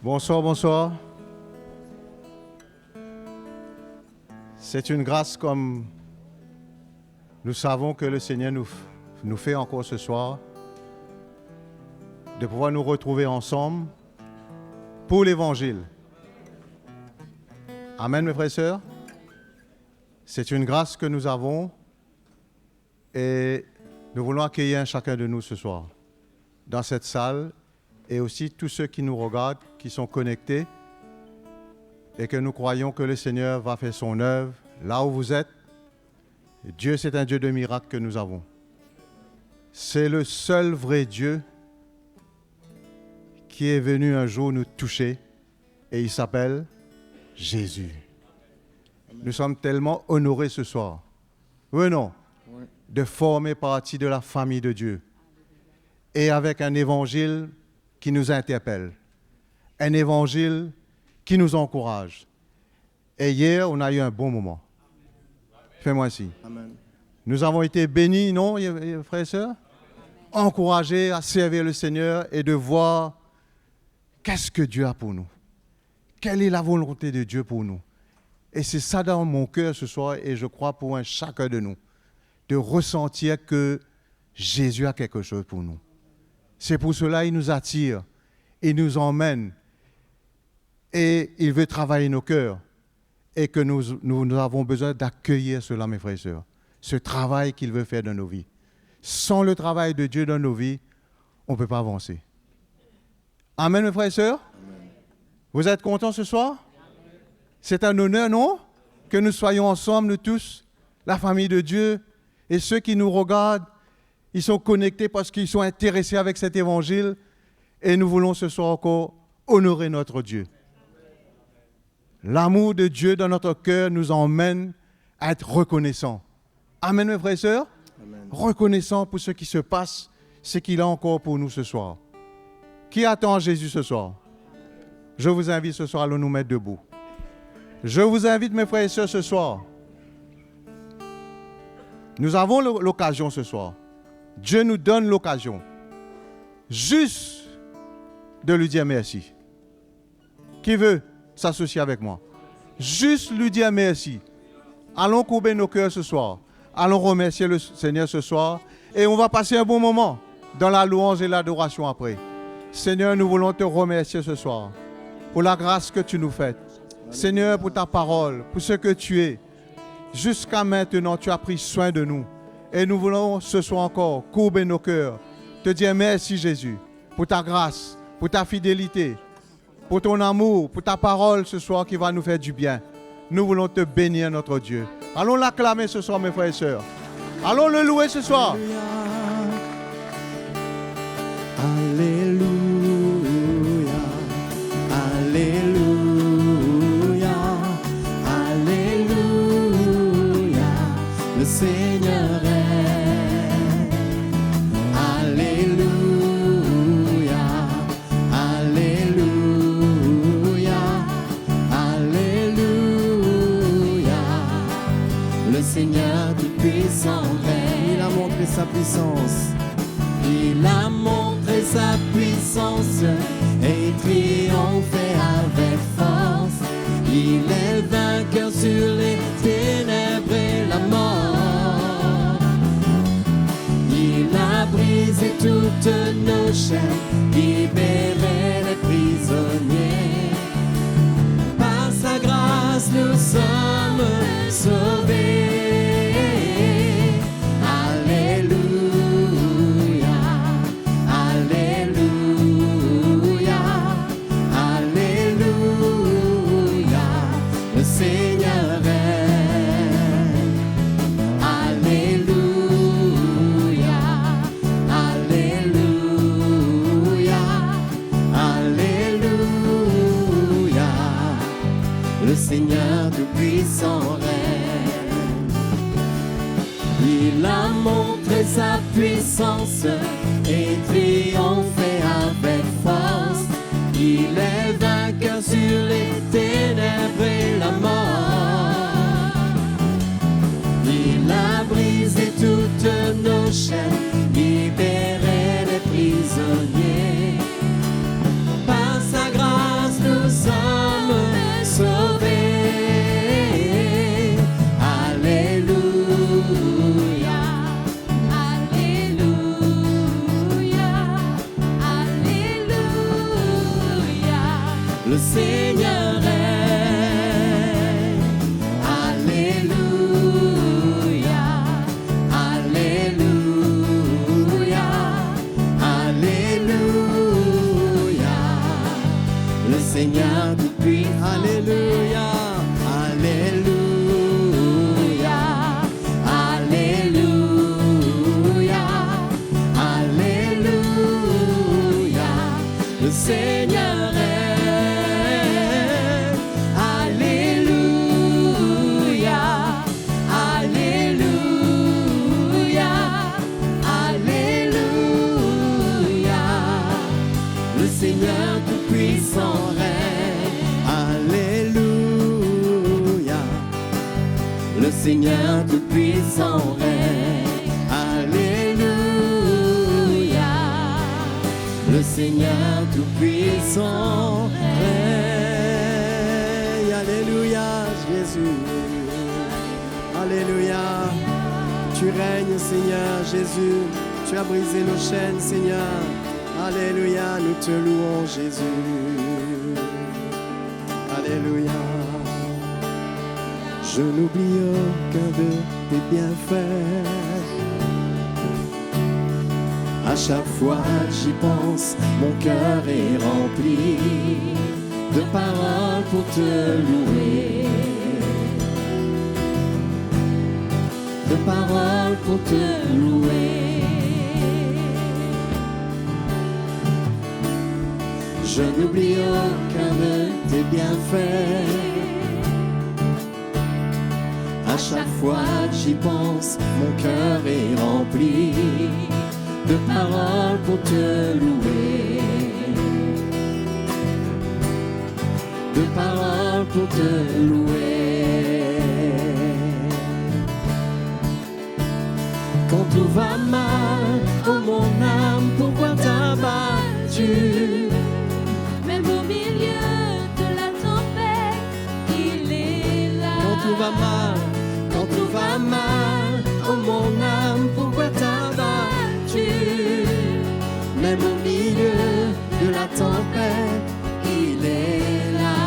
Bonsoir, bonsoir. C'est une grâce comme nous savons que le Seigneur nous fait encore ce soir, de pouvoir nous retrouver ensemble pour l'Évangile. Amen, mes frères et sœurs. C'est une grâce que nous avons et nous voulons accueillir chacun de nous ce soir dans cette salle et aussi tous ceux qui nous regardent, qui sont connectés et que nous croyons que le Seigneur va faire son œuvre là où vous êtes. Dieu, c'est un Dieu de miracles que nous avons. C'est le seul vrai Dieu qui est venu un jour nous toucher et il s'appelle Jésus. Nous sommes tellement honorés ce soir, oui non, de former partie de la famille de Dieu et avec un évangile qui nous interpelle, un évangile qui nous encourage. Et hier, on a eu un bon moment. Fais-moi ici. Amen. Nous avons été bénis, non, frères et sœurs? Encouragés à servir le Seigneur et de voir qu'est-ce que Dieu a pour nous. Quelle est la volonté de Dieu pour nous? Et c'est ça dans mon cœur ce soir et je crois pour chacun de nous, de ressentir que Jésus a quelque chose pour nous. C'est pour cela qu'il nous attire, il nous emmène et il veut travailler nos cœurs et que nous avons besoin d'accueillir cela, mes frères et sœurs, ce travail qu'il veut faire dans nos vies. Sans le travail de Dieu dans nos vies, on ne peut pas avancer. Amen, mes frères et sœurs. Amen. Vous êtes contents ce soir? C'est un honneur, non? Que nous soyons ensemble, nous tous, la famille de Dieu, et ceux qui nous regardent, ils sont connectés parce qu'ils sont intéressés avec cet évangile, et nous voulons ce soir encore honorer notre Dieu. L'amour de Dieu dans notre cœur nous emmène à être reconnaissants. Amen, mes frères et sœurs. Amen. Reconnaissants pour ce qui se passe, ce qu'il a encore pour nous ce soir. Qui attend Jésus ce soir? Je vous invite ce soir à nous mettre debout. Je vous invite, mes frères et sœurs, ce soir. Nous avons l'occasion ce soir. Dieu nous donne l'occasion juste de lui dire merci. Qui veut s'associer avec moi? Juste lui dire merci. Allons courber nos cœurs ce soir. Allons remercier le Seigneur ce soir. Et on va passer un bon moment dans la louange et l'adoration après. Seigneur, nous voulons te remercier ce soir pour la grâce que tu nous fais. Seigneur, pour ta parole, pour ce que tu es. Jusqu'à maintenant, tu as pris soin de nous. Et nous voulons ce soir encore courber nos cœurs, te dire merci Jésus, pour ta grâce, pour ta fidélité, pour ton amour, pour ta parole ce soir qui va nous faire du bien. Nous voulons te bénir, notre Dieu. Allons l'acclamer ce soir, mes frères et sœurs. Allons le louer ce soir. Alléluia, Alléluia, Alléluia, le Seigneur est. Alléluia, Alléluia, Alléluia, le Seigneur tout-puissant est. Il a montré sa puissance. Il a montré sa puissance et triomphé avec force. Il est vainqueur sur les ténèbres et la mort. Il a brisé toutes nos chaînes, libéré les prisonniers. Par sa grâce nous sommes sauvés. Seigneur tout-puissant règne. Il a montré sa puissance et triomphé avec force. Il est vainqueur sur les ténèbres et la mort. Il a brisé toutes nos chaînes, libéré les prisonniers. Par sa grâce le Seigneur règne. Alléluia, Alléluia, Alléluia, le Seigneur tout-puissant. Alléluia, Alléluia, Alléluia, Alléluia, le Seigneur règne. Alléluia, Alléluia, Alléluia, le Seigneur tout-puissant règne. Alléluia, le Seigneur tout-puissant règne. Alléluia, le Seigneur tout-puissant règne. Alléluia, Jésus. Alléluia, tu règnes, Seigneur Jésus. Tu as brisé nos chaînes, Seigneur. Alléluia, nous te louons, Jésus. Alléluia. Je n'oublie aucun de tes bienfaits. À chaque fois que j'y pense, mon cœur est rempli de paroles pour te louer. De paroles pour te louer. Je n'oublie aucun de tes bienfaits. À chaque fois que j'y pense, mon cœur est rempli de paroles pour te louer. De paroles pour te louer. Quand tout va mal, oh mon âme, pourquoi t'as battu? Même au milieu de la tempête, il est là. Quand tout va mal, quand tout va mal, oh mon âme, pourquoi t'as battu? Même au milieu de la tempête, il est là.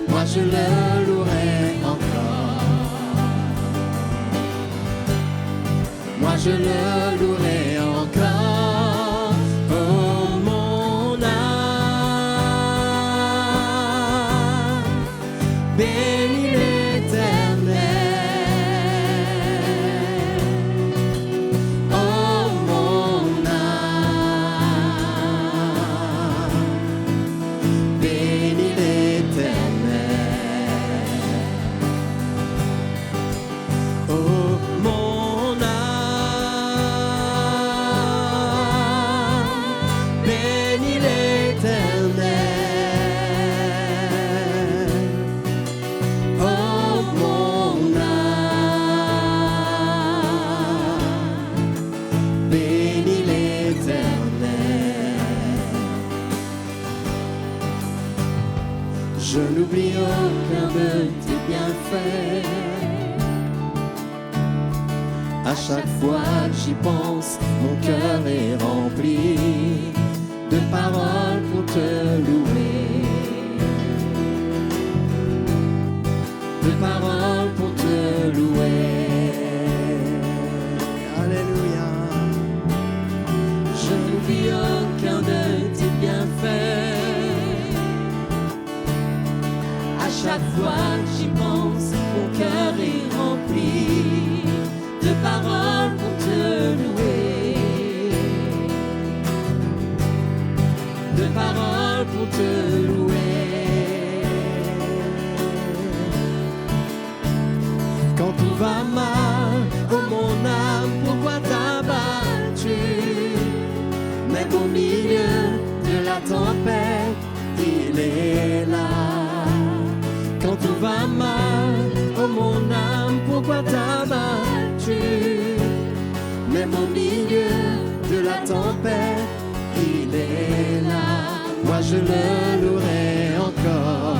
Moi je le louerai encore. Moi je le louerai encore. Oh mon âme, bénis l'Éternel. Oh mon âme, bénis l'Éternel. Oh mon âme, bénis l'Éternel. Oh mon âme, bénis l'Éternel. Je n'oublie aucun de tes bienfaits. À chaque fois que j'y pense, mon cœur est rempli de paroles pour te louer. De paroles pour te louer. Alléluia. Je n'oublie aucun de tes bienfaits. À chaque fois que j'y pense, mon cœur est rempli de paroles pour te louer. De paroles pour te louer. Quand tout va mal, oh mon âme, pourquoi t'as battu? Même au milieu de la tempête, il est là. Quand tout va mal, oh mon âme, pourquoi t'as battu? Même au milieu de la tempête, il est là. Moi je le louerai encore.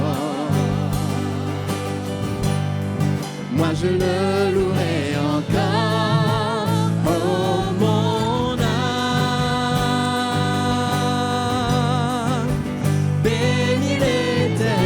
Moi je le louerai encore. Oh mon âme, bénis l'Éternel.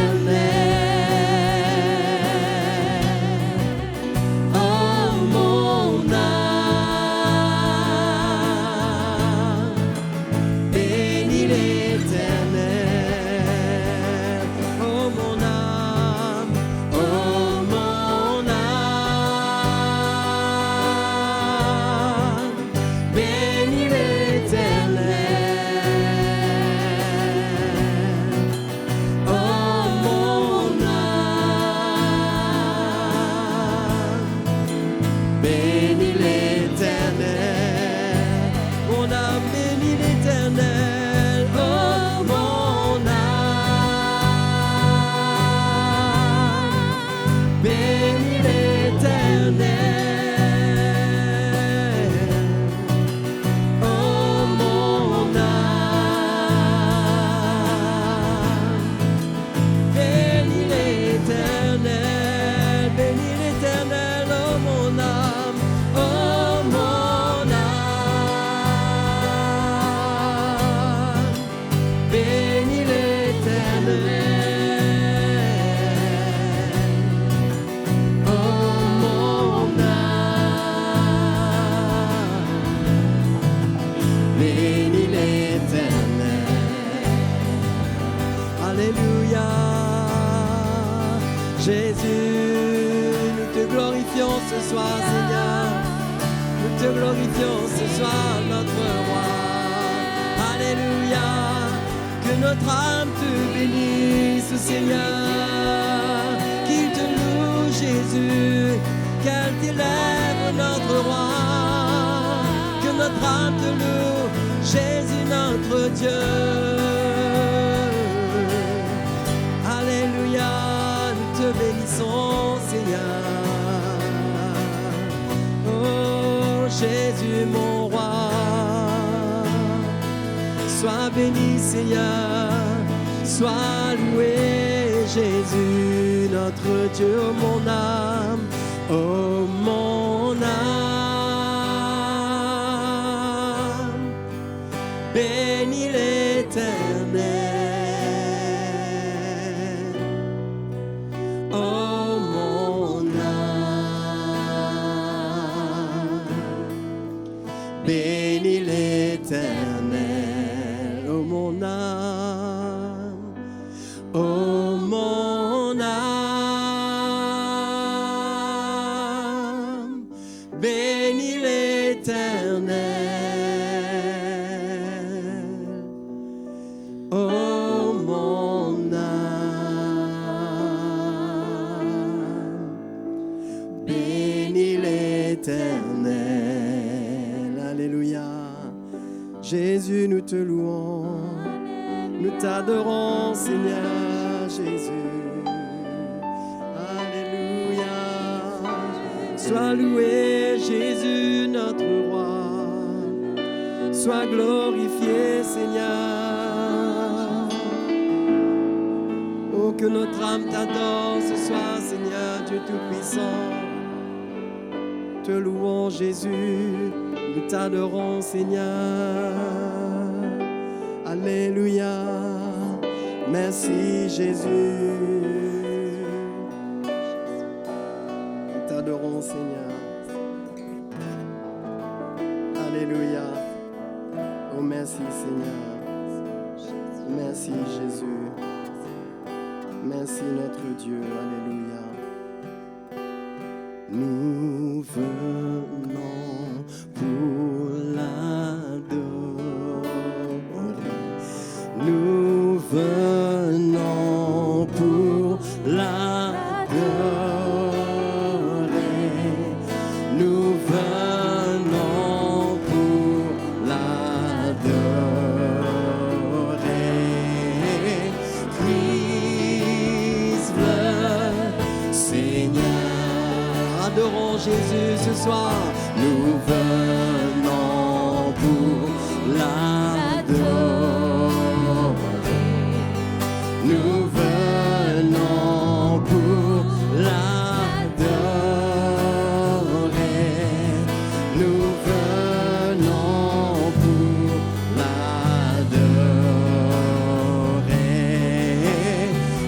bénis l'Éternel. Alléluia. Jésus, nous te glorifions ce soir, Seigneur. Nous te glorifions ce soir, notre roi. Alléluia. Que notre âme te bénisse, Seigneur. Qu'il te loue, Jésus. Qu'elle t'élève, notre roi. Que notre âme te loue, Jésus, notre Dieu. Alléluia. Nous te bénissons, Seigneur. Oh, Jésus, mon roi. Sois béni, Seigneur, sois loué, Jésus, notre Dieu, oh mon âme, oh mon âme. Bénis l'Éternel, oh mon âme. Bénis l'Éternel, oh mon âme, oh mon âme. Bénis l'Éternel, oh mon âme. Bénis l'Éternel, alléluia. Jésus, nous te louons, nous t'adorons, Seigneur Jésus. Alléluia. Sois loué, Jésus, notre roi. Sois glorifié, Seigneur. Oh, que notre âme t'adore ce soir, Seigneur Dieu Tout-Puissant. Te louons, Jésus. Nous t'adorons, Seigneur. Alléluia. Merci, Jésus. Nous t'adorons, Seigneur. Alléluia. Oh, merci, Seigneur. Merci, Jésus. Merci, notre Dieu. Alléluia. Nous venons pour l'adorer. Nous venons pour l'adorer. Nous venons pour l'adorer. Christ le Seigneur. Adorons Jésus ce soir. Nous venons pour l'adorer. Nous venons pour l'adorer. Nous venons pour l'adorer.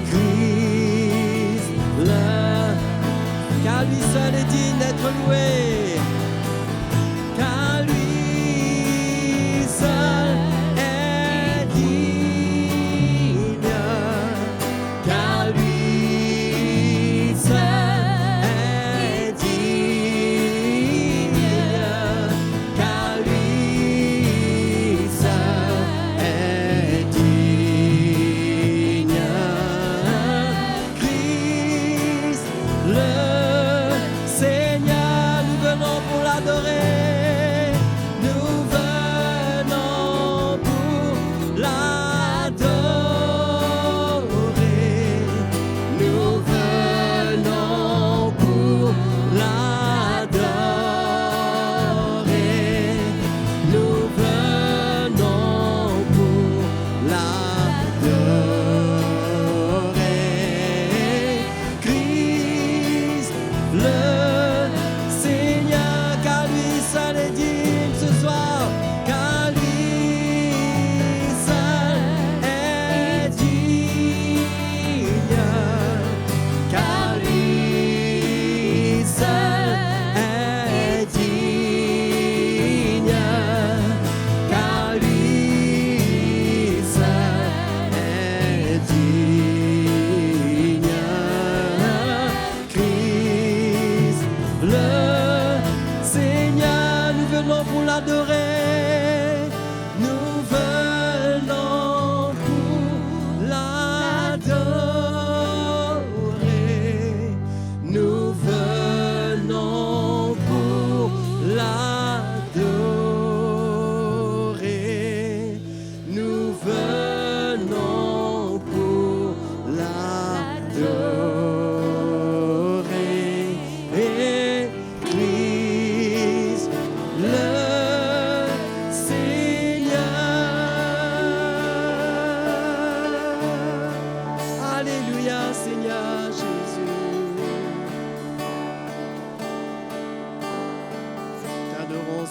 Christ le, car lui seul est digne d'être loué. Car lui seul est digne. Car lui seul est digne. Car lui seul est digne. Christ le Seigneur.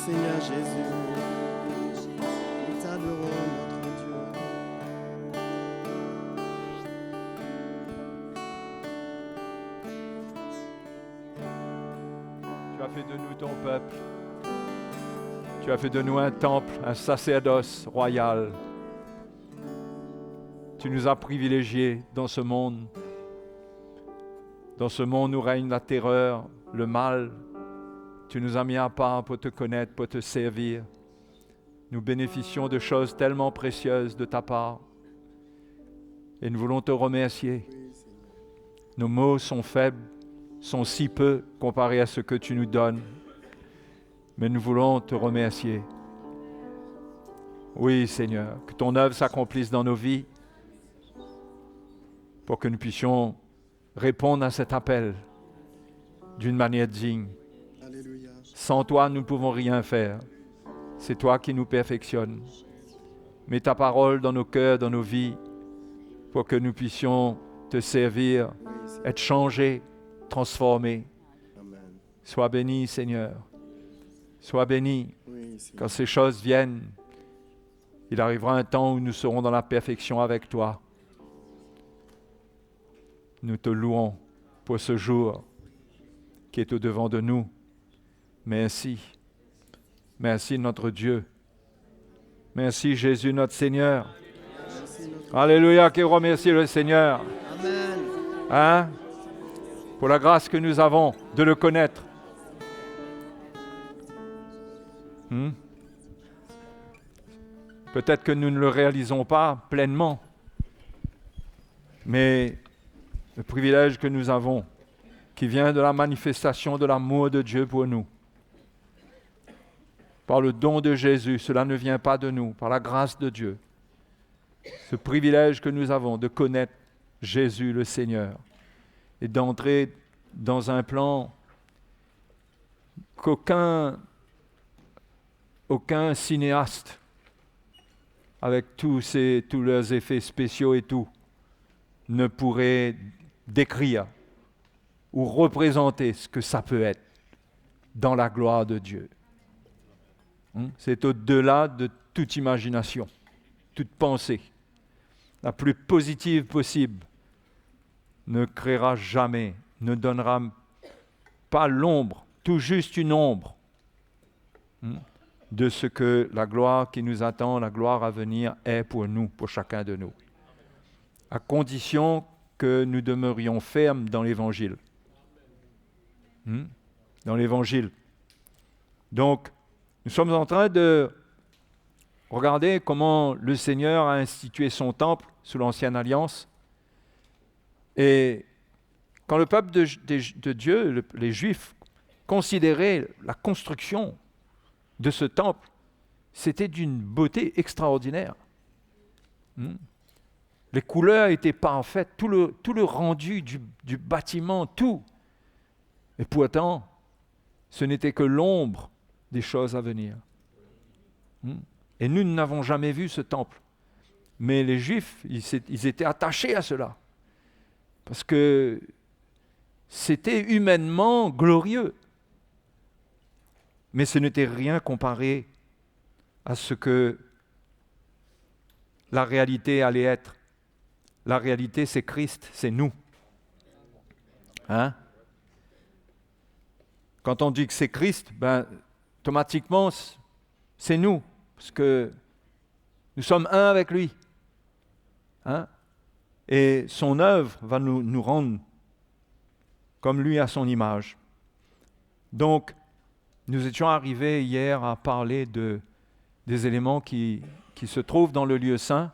Seigneur Jésus. Nous t'adorons, notre Dieu. Tu as fait de nous ton peuple. Tu as fait de nous un temple, un sacerdoce royal. Tu nous as privilégiés dans ce monde. Dans ce monde où règne la terreur, le mal. Tu nous as mis à part pour te connaître, pour te servir. Nous bénéficions de choses tellement précieuses de ta part. Et nous voulons te remercier. Nos mots sont faibles, sont si peu comparés à ce que tu nous donnes. Mais nous voulons te remercier. Oui, Seigneur, que ton œuvre s'accomplisse dans nos vies pour que nous puissions répondre à cet appel d'une manière digne. Alléluia. Sans toi, nous ne pouvons rien faire. C'est toi qui nous perfectionnes. Mets ta parole dans nos cœurs, dans nos vies, pour que nous puissions te servir, être changés, transformés. Amen. Sois béni, Seigneur. Sois béni. Oui, Seigneur. Quand ces choses viennent, il arrivera un temps où nous serons dans la perfection avec toi. Nous te louons pour ce jour qui est au-devant de nous. Merci. Merci notre Dieu. Merci Jésus notre Seigneur. Merci, notre Alléluia, qui remercie le Seigneur. Amen. Hein? Pour la grâce que nous avons de le connaître. Peut-être que nous ne le réalisons pas pleinement, mais le privilège que nous avons, qui vient de la manifestation de l'amour de Dieu pour nous, par le don de Jésus, cela ne vient pas de nous, par la grâce de Dieu. Ce privilège que nous avons de connaître Jésus le Seigneur et d'entrer dans un plan qu'aucun cinéaste, avec tous leurs effets spéciaux et tout, ne pourrait décrire ou représenter ce que ça peut être dans la gloire de Dieu. C'est au-delà de toute imagination, toute pensée. La plus positive possible ne créera jamais, ne donnera pas l'ombre, tout juste une ombre de ce que la gloire qui nous attend, la gloire à venir est pour nous, pour chacun de nous. À condition que nous demeurions fermes dans l'Évangile. Dans l'Évangile. Donc, nous sommes en train de regarder comment le Seigneur a institué son temple sous l'Ancienne Alliance. Et quand le peuple de Dieu, les Juifs, considéraient la construction de ce temple, c'était d'une beauté extraordinaire. Les couleurs étaient parfaites, tout le rendu du bâtiment, tout. Et pourtant, ce n'était que l'ombre des choses à venir. Et nous n'avons jamais vu ce temple. Mais les Juifs, ils étaient attachés à cela. Parce que c'était humainement glorieux. Mais ce n'était rien comparé à ce que la réalité allait être. La réalité, c'est Christ, c'est nous. Quand on dit que c'est Christ, automatiquement, c'est nous. Parce que nous sommes un avec lui. Et son œuvre va nous rendre comme lui à son image. Donc, nous étions arrivés hier à parler des éléments qui se trouvent dans le lieu saint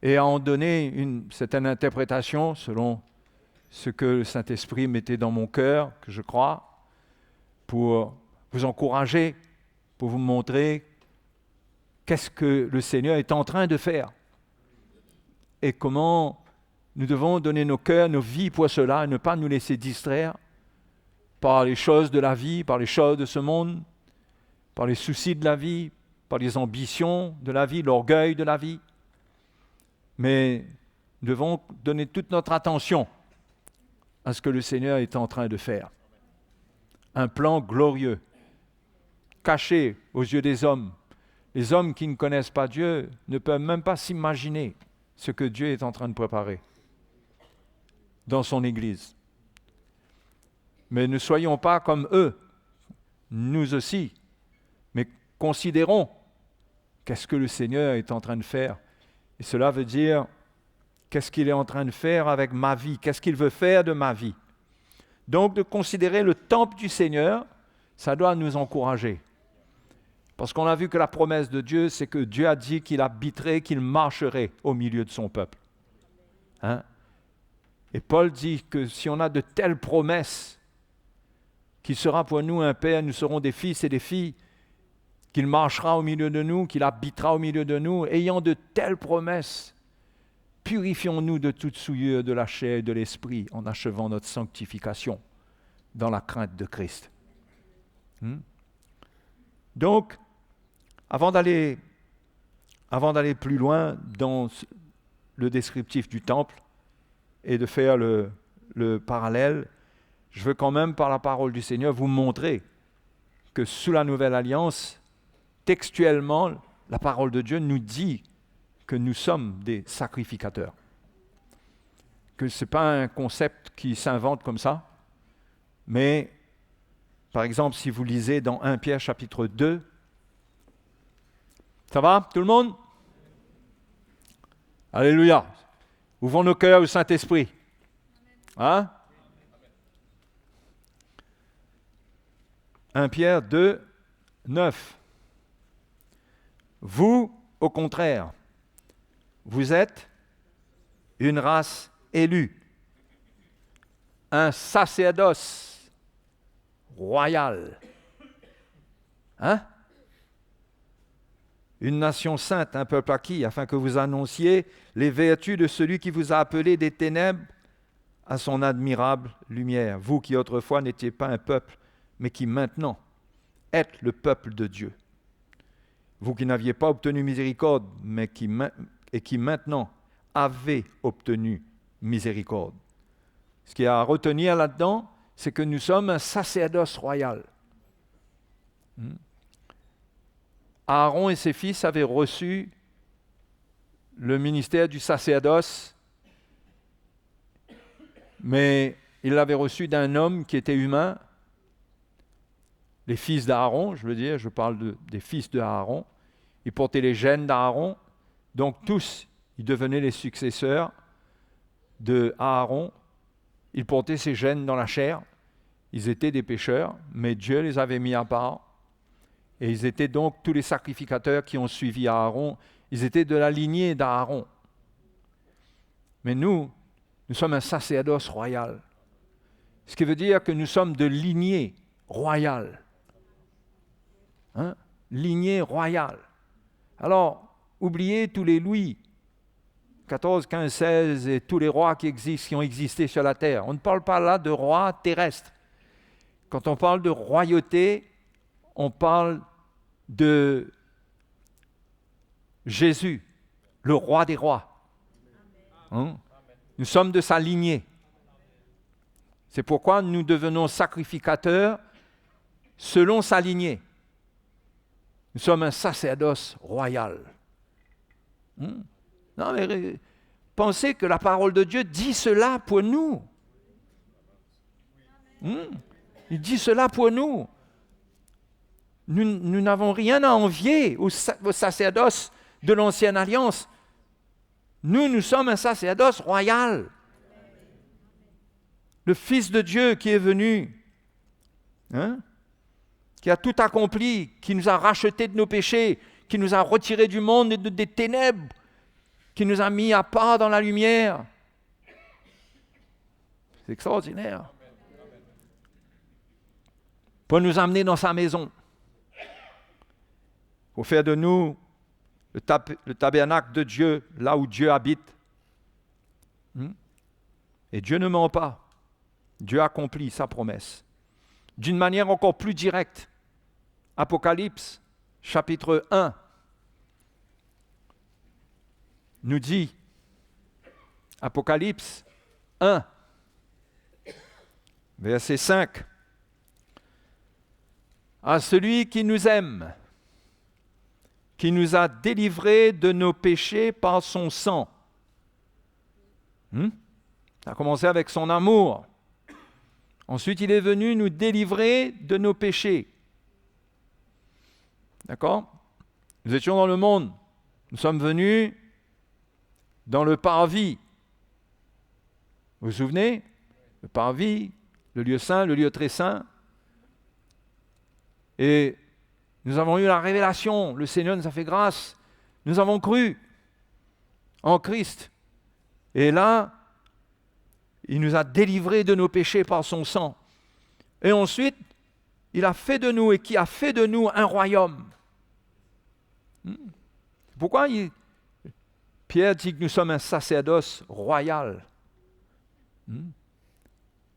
et à en donner une certaine interprétation selon ce que le Saint-Esprit mettait dans mon cœur, que je crois, pour vous encourager, pour vous montrer qu'est-ce que le Seigneur est en train de faire et comment nous devons donner nos cœurs, nos vies pour cela et ne pas nous laisser distraire par les choses de la vie, par les choses de ce monde, par les soucis de la vie, par les ambitions de la vie, l'orgueil de la vie. Mais nous devons donner toute notre attention à ce que le Seigneur est en train de faire. Un plan glorieux caché aux yeux des hommes. Les hommes qui ne connaissent pas Dieu ne peuvent même pas s'imaginer ce que Dieu est en train de préparer dans son Église. Mais ne soyons pas comme eux, nous aussi, mais considérons qu'est-ce que le Seigneur est en train de faire. Et cela veut dire, qu'est-ce qu'il est en train de faire avec ma vie, qu'est-ce qu'il veut faire de ma vie. Donc de considérer le temple du Seigneur, ça doit nous encourager. Parce qu'on a vu que la promesse de Dieu, c'est que Dieu a dit qu'il habiterait, qu'il marcherait au milieu de son peuple. Hein? Et Paul dit que si on a de telles promesses, qu'il sera pour nous un père, nous serons des fils et des filles, qu'il marchera au milieu de nous, qu'il habitera au milieu de nous, ayant de telles promesses, purifions-nous de toute souillure de la chair et de l'esprit en achevant notre sanctification dans la crainte de Christ. Donc, avant d'aller plus loin dans le descriptif du temple et de faire le parallèle, je veux quand même, par la parole du Seigneur, vous montrer que sous la Nouvelle Alliance, textuellement, la parole de Dieu nous dit que nous sommes des sacrificateurs. Que ce n'est pas un concept qui s'invente comme ça, mais, par exemple, si vous lisez dans 1 Pierre chapitre 2, ça va, tout le monde? Alléluia. Ouvrons nos cœurs au Saint-Esprit. Hein? 1 Pierre 2, 9. Vous, au contraire, vous êtes une race élue, un sacerdoce royal. Hein? Une nation sainte, un peuple acquis, afin que vous annonciez les vertus de celui qui vous a appelé des ténèbres à son admirable lumière. Vous qui autrefois n'étiez pas un peuple, mais qui maintenant êtes le peuple de Dieu. Vous qui n'aviez pas obtenu miséricorde, mais qui maintenant avez obtenu miséricorde. Ce qu'il y a à retenir là-dedans, c'est que nous sommes un sacerdoce royal. Aaron et ses fils avaient reçu le ministère du sacerdoce, mais ils l'avaient reçu d'un homme qui était humain. Les fils d'Aaron, je parle des fils d'Aaron, ils portaient les gènes d'Aaron, donc tous, ils devenaient les successeurs de Aaron. Ils portaient ces gènes dans la chair, ils étaient des pécheurs, mais Dieu les avait mis à part. Et ils étaient donc tous les sacrificateurs qui ont suivi Aaron, ils étaient de la lignée d'Aaron. Mais nous sommes un sacerdoce royal. Ce qui veut dire que nous sommes de lignée royale. Lignée royale. Alors, oubliez tous les Louis, 14, 15, 16 et tous les rois qui ont existé sur la terre. On ne parle pas là de rois terrestres. Quand on parle de royauté, on parle de Jésus, le roi des rois. Nous sommes de sa lignée. C'est pourquoi nous devenons sacrificateurs selon sa lignée. Nous sommes un sacerdoce royal. Non, mais pensez que la parole de Dieu dit cela pour nous. Il dit cela pour nous. Nous n'avons rien à envier au sacerdoce de l'Ancienne Alliance. Nous sommes un sacerdoce royal. Le Fils de Dieu qui est venu, qui a tout accompli, qui nous a rachetés de nos péchés, qui nous a retirés du monde et des ténèbres, qui nous a mis à part dans la lumière. C'est extraordinaire. Pour nous amener dans sa maison. Pour faire de nous le tabernacle de Dieu, là où Dieu habite. Et Dieu ne ment pas. Dieu accomplit sa promesse. D'une manière encore plus directe. Apocalypse, chapitre 1, nous dit, Apocalypse 1, verset 5, à celui qui nous aime, qui nous a délivrés de nos péchés par son sang. Ça a commencé avec son amour. Ensuite, il est venu nous délivrer de nos péchés. D'accord? Nous étions dans le monde. Nous sommes venus dans le parvis. Vous vous souvenez? Le parvis, le lieu saint, le lieu très saint. Et nous avons eu la révélation. Le Seigneur nous a fait grâce. Nous avons cru en Christ. Et là, il nous a délivrés de nos péchés par son sang. Et ensuite, il a fait de nous et qui a fait de nous un royaume. Pourquoi Pierre dit que nous sommes un sacerdoce royal. Nous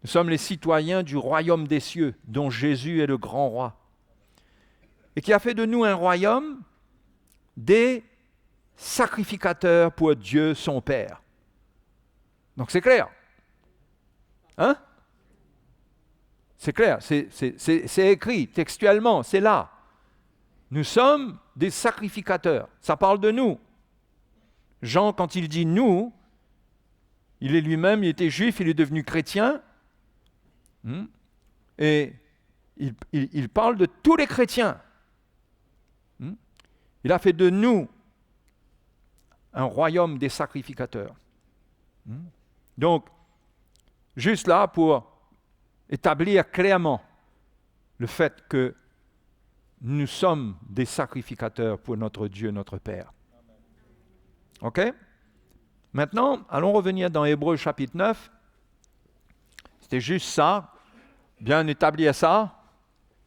sommes les citoyens du royaume des cieux, dont Jésus est le grand roi. Et qui a fait de nous un royaume des sacrificateurs pour Dieu son Père. Donc c'est clair. Hein? C'est clair, c'est écrit textuellement, c'est là. Nous sommes des sacrificateurs. Ça parle de nous. Jean, quand il dit nous, il est lui-même, il était juif, il est devenu chrétien. Et il parle de tous les chrétiens. Il a fait de nous un royaume des sacrificateurs. Donc, juste là pour établir clairement le fait que nous sommes des sacrificateurs pour notre Dieu, notre Père. OK? Maintenant, allons revenir dans Hébreux chapitre 9. C'était juste ça, bien établir ça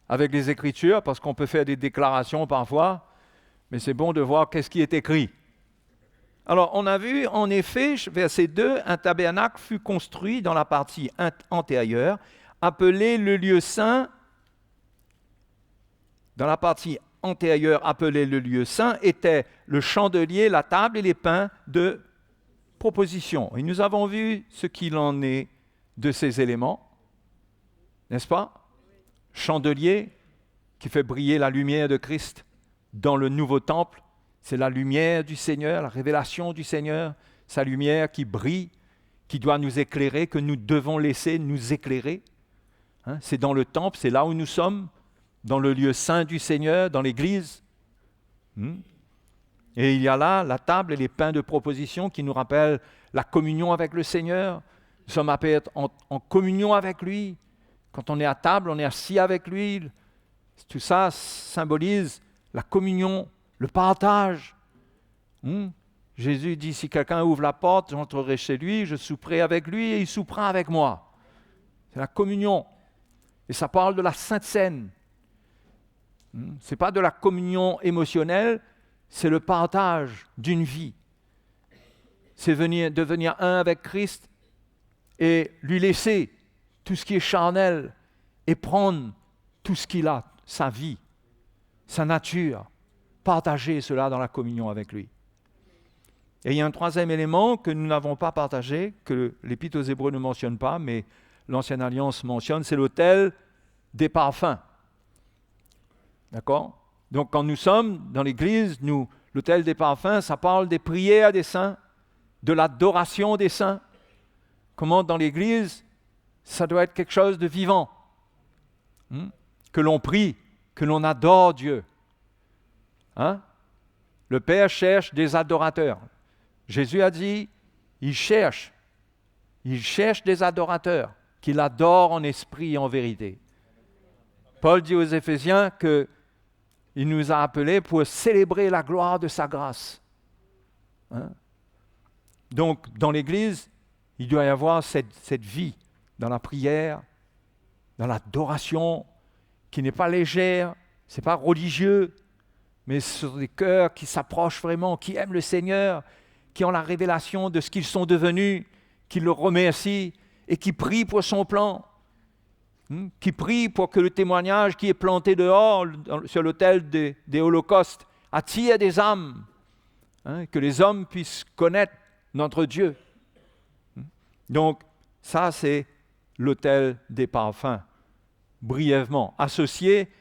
avec les Écritures, parce qu'on peut faire des déclarations parfois, mais c'est bon de voir qu'est-ce qui est écrit. Alors, on a vu, en effet, verset 2, un tabernacle fut construit dans la partie antérieure, appelé le lieu saint. Dans la partie antérieure, appelée le lieu saint, était le chandelier, la table et les pains de proposition. Et nous avons vu ce qu'il en est de ces éléments, n'est-ce pas? Chandelier qui fait briller la lumière de Christ dans le nouveau temple. C'est la lumière du Seigneur, la révélation du Seigneur, sa lumière qui brille, qui doit nous éclairer, que nous devons laisser nous éclairer. C'est dans le temple, c'est là où nous sommes, dans le lieu saint du Seigneur, dans l'Église. Et il y a là la table et les pains de proposition qui nous rappellent la communion avec le Seigneur. Nous sommes appelés à être en communion avec lui. Quand on est à table, on est assis avec lui. Tout ça symbolise la communion, le partage. Jésus dit, si quelqu'un ouvre la porte, j'entrerai chez lui, je souperai avec lui et il soupera avec moi. C'est la communion. Et ça parle de la Sainte Seine. Ce n'est pas de la communion émotionnelle, c'est le partage d'une vie. C'est devenir un avec Christ et lui laisser tout ce qui est charnel et prendre tout ce qu'il a, sa vie, sa nature, partager cela dans la communion avec lui. Et il y a un troisième élément que nous n'avons pas partagé, que l'Épître aux Hébreux ne mentionne pas, mais l'Ancienne Alliance mentionne, c'est l'autel des parfums. D'accord? Donc quand nous sommes dans l'Église, l'autel des parfums, ça parle des prières des saints, de l'adoration des saints. Comment dans l'Église, ça doit être quelque chose de vivant. Que l'on prie, que l'on adore Dieu. Le Père cherche des adorateurs. Jésus a dit, il cherche des adorateurs qui l'adorent en esprit et en vérité. Paul dit aux Éphésiens qu'il nous a appelés pour célébrer la gloire de sa grâce. Donc, dans l'Église, il doit y avoir cette vie dans la prière, dans l'adoration, qui n'est pas légère, ce n'est pas religieux, mais ce sont des cœurs qui s'approchent vraiment, qui aiment le Seigneur, qui ont la révélation de ce qu'ils sont devenus, qui le remercient et qui prient pour son plan, qui prient pour que le témoignage qui est planté dehors, sur l'autel des holocaustes, attire des âmes, que les hommes puissent connaître notre Dieu. Donc, ça, c'est l'autel des parfums, brièvement, associé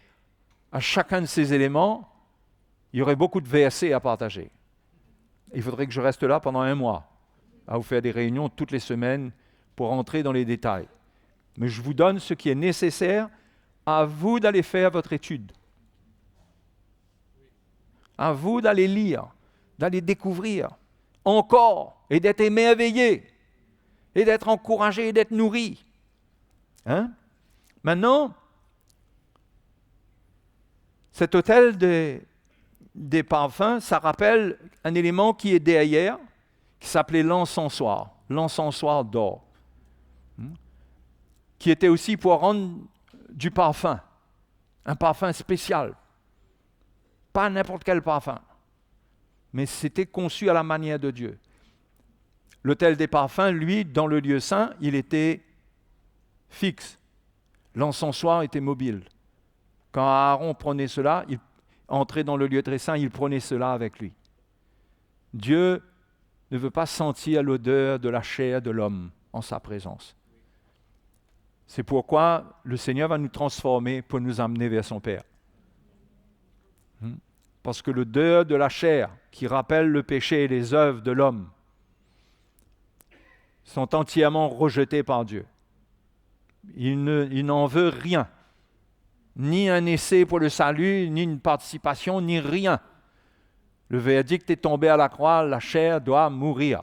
à chacun de ces éléments, il y aurait beaucoup de versets à partager. Il faudrait que je reste là pendant 1 mois, à vous faire des réunions toutes les semaines pour entrer dans les détails. Mais je vous donne ce qui est nécessaire, à vous d'aller faire votre étude. À vous d'aller lire, d'aller découvrir encore, et d'être émerveillé, et d'être encouragé, et d'être nourri. Hein? Maintenant, cet autel des parfums, ça rappelle un élément qui est derrière, qui s'appelait l'encensoir d'or, qui était aussi pour rendre du parfum, un parfum spécial. Pas n'importe quel parfum, mais c'était conçu à la manière de Dieu. L'autel des parfums, lui, dans le lieu saint, il était fixe. L'encensoir était mobile. Quand Aaron prenait cela, il entrait dans le lieu très saint, il prenait cela avec lui. Dieu ne veut pas sentir l'odeur de la chair de l'homme en sa présence. C'est pourquoi le Seigneur va nous transformer pour nous amener vers son Père. Parce que l'odeur de la chair, qui rappelle le péché et les œuvres de l'homme, sont entièrement rejetées par Dieu. Il n'en veut rien. Ni un essai pour le salut, ni une participation, ni rien. Le verdict est tombé à la croix, la chair doit mourir.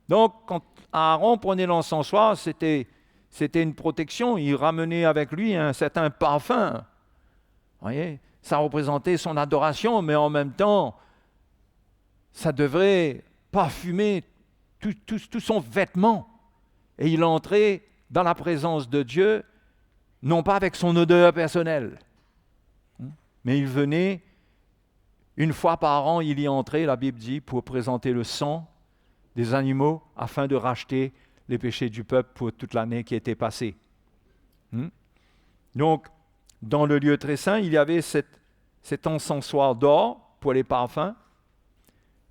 Donc, quand Aaron prenait l'encensoir, c'était une protection. Il ramenait avec lui un certain parfum. Vous voyez, ça représentait son adoration, mais en même temps, ça devrait parfumer tout son vêtement. Et il entrait dans la présence de Dieu, non pas avec son odeur personnelle, mais il venait, une fois par an, il y entrait, la Bible dit, pour présenter le sang des animaux afin de racheter les péchés du peuple pour toute l'année qui était passée. Donc, dans le lieu très saint, il y avait cet encensoir d'or pour les parfums.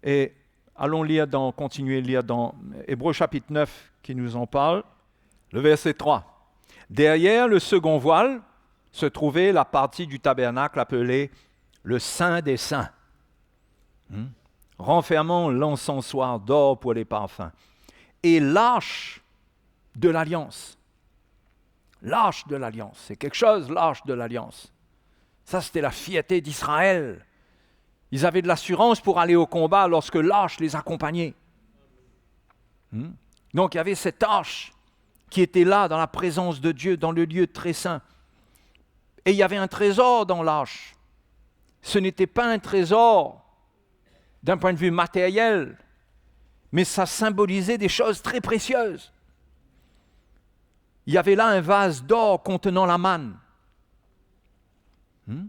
Et allons continuer à lire dans Hébreux chapitre 9 qui nous en parle, le verset 3. Derrière le second voile se trouvait la partie du tabernacle appelée le Saint des Saints, renfermant l'encensoir d'or pour les parfums, et l'arche de l'Alliance. L'arche de l'Alliance, c'est quelque chose, l'arche de l'Alliance. Ça, c'était la fierté d'Israël. Ils avaient de l'assurance pour aller au combat lorsque l'arche les accompagnait. Donc, il y avait cette arche qui était là, dans la présence de Dieu, dans le lieu très saint. Et il y avait un trésor dans l'arche. Ce n'était pas un trésor d'un point de vue matériel, mais ça symbolisait des choses très précieuses. Il y avait là un vase d'or contenant la manne. Il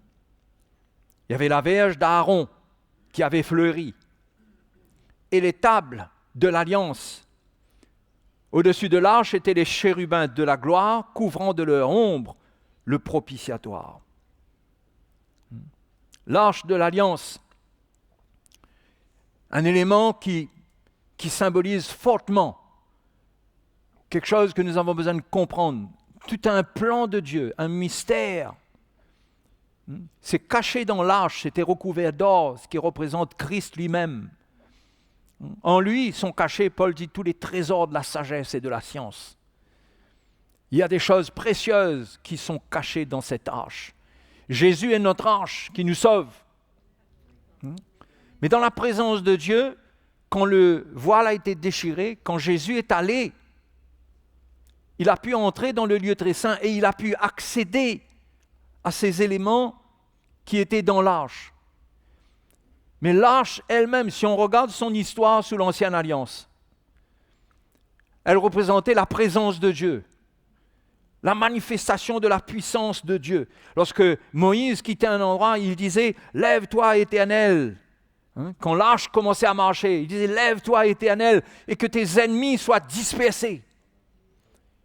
y avait la verge d'Aaron qui avait fleuri. Et les tables de l'Alliance. Au-dessus de l'arche étaient les chérubins de la gloire, couvrant de leur ombre le propitiatoire. L'arche de l'Alliance, un élément qui symbolise fortement quelque chose que nous avons besoin de comprendre. Tout un plan de Dieu, un mystère. C'est caché dans l'arche, c'était recouvert d'or, ce qui représente Christ lui-même. En lui sont cachés, Paul dit, tous les trésors de la sagesse et de la science. Il y a des choses précieuses qui sont cachées dans cette arche. Jésus est notre arche qui nous sauve. Mais dans la présence de Dieu, quand le voile a été déchiré, quand Jésus est allé, il a pu entrer dans le lieu très saint et il a pu accéder à ces éléments qui étaient dans l'arche. Mais l'arche elle-même, si on regarde son histoire sous l'Ancienne Alliance, elle représentait la présence de Dieu, la manifestation de la puissance de Dieu. Lorsque Moïse quittait un endroit, il disait « Lève-toi, Éternel ». Quand l'arche commençait à marcher, il disait « Lève-toi, Éternel, et que tes ennemis soient dispersés ».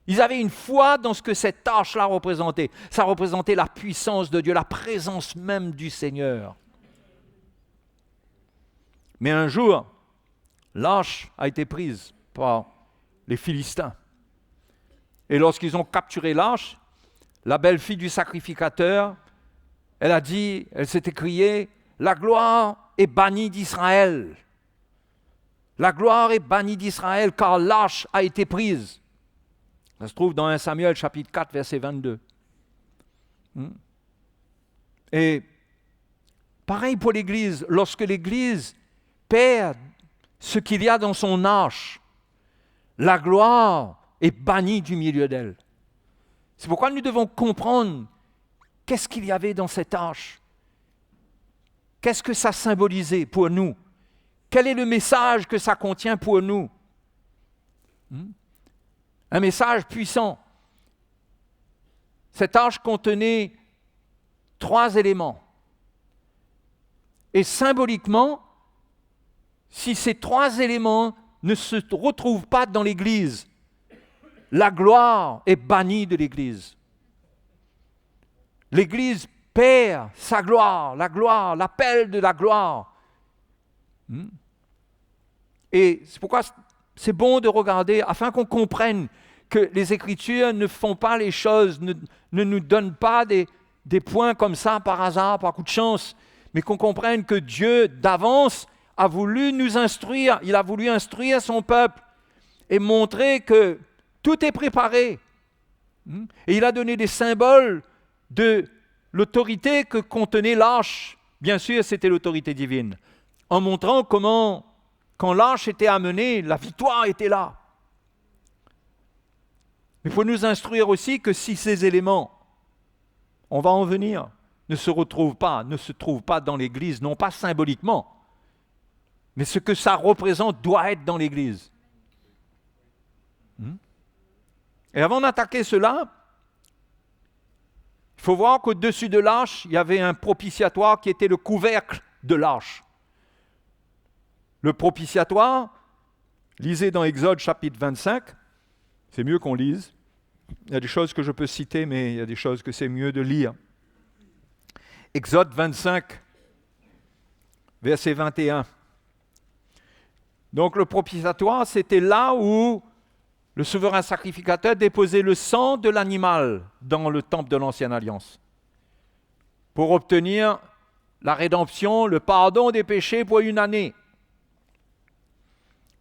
Ils avaient une foi dans ce que cette arche-là représentait. Ça représentait la puissance de Dieu, la présence même du Seigneur. Mais un jour, l'arche a été prise par les Philistins. Et lorsqu'ils ont capturé l'arche, la belle-fille du sacrificateur, elle a dit, elle s'est écriée, « La gloire est bannie d'Israël. La gloire est bannie d'Israël, car l'arche a été prise. » Ça se trouve dans 1 Samuel chapitre 4, verset 22. Et pareil pour l'Église, lorsque l'Église perd ce qu'il y a dans son arche, la gloire est bannie du milieu d'elle. C'est pourquoi nous devons comprendre qu'est-ce qu'il y avait dans cette arche. Qu'est-ce que ça symbolisait pour nous? Quel est le message que ça contient pour nous? Un message puissant. Cette arche contenait 3 éléments. Et symboliquement, si ces 3 éléments ne se retrouvent pas dans l'Église, la gloire est bannie de l'Église. L'Église perd sa gloire, l'appel de la gloire. Et c'est pourquoi c'est bon de regarder, afin qu'on comprenne que les Écritures ne font pas les choses, ne nous donnent pas des points comme ça par hasard, par coup de chance, mais qu'on comprenne que Dieu d'avance a voulu nous instruire, il a voulu instruire son peuple et montrer que tout est préparé. Et il a donné des symboles de l'autorité que contenait l'arche. Bien sûr, c'était l'autorité divine, en montrant comment, quand l'arche était amenée, la victoire était là. Mais il faut nous instruire aussi que si ces éléments, on va en venir, ne se trouvent pas dans l'Église, non pas symboliquement, mais ce que ça représente doit être dans l'Église. Et avant d'attaquer cela, il faut voir qu'au-dessus de l'arche, il y avait un propitiatoire qui était le couvercle de l'arche. Le propitiatoire, lisez dans Exode chapitre 25, c'est mieux qu'on lise. Il y a des choses que je peux citer, mais il y a des choses que c'est mieux de lire. Exode 25, verset 21. Donc le propitiatoire, c'était là où le souverain sacrificateur déposait le sang de l'animal dans le temple de l'Ancienne Alliance pour obtenir la rédemption, le pardon des péchés pour une année.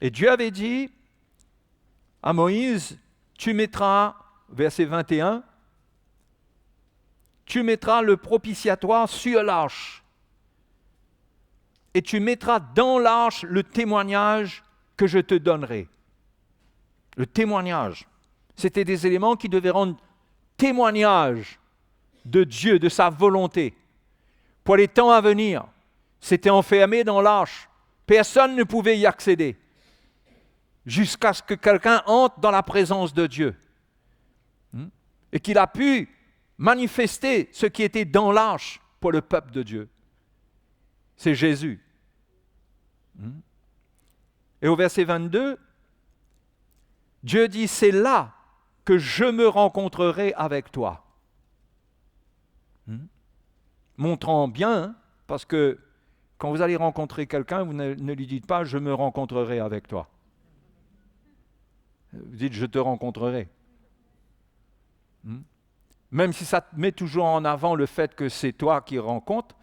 Et Dieu avait dit à Moïse, tu mettras, verset 21, tu mettras le propitiatoire sur l'arche et tu mettras dans l'arche le témoignage que je te donnerai. Le témoignage, c'était des éléments qui devaient rendre témoignage de Dieu, de sa volonté. Pour les temps à venir, c'était enfermé dans l'arche. Personne ne pouvait y accéder jusqu'à ce que quelqu'un entre dans la présence de Dieu et qu'il a pu manifester ce qui était dans l'arche pour le peuple de Dieu. C'est Jésus. Et au verset 22, Dieu dit, c'est là que je me rencontrerai avec toi. Montrant bien, parce que quand vous allez rencontrer quelqu'un, vous ne lui dites pas, je me rencontrerai avec toi. Vous dites, je te rencontrerai. Même si ça met toujours en avant le fait que c'est toi qui rencontres,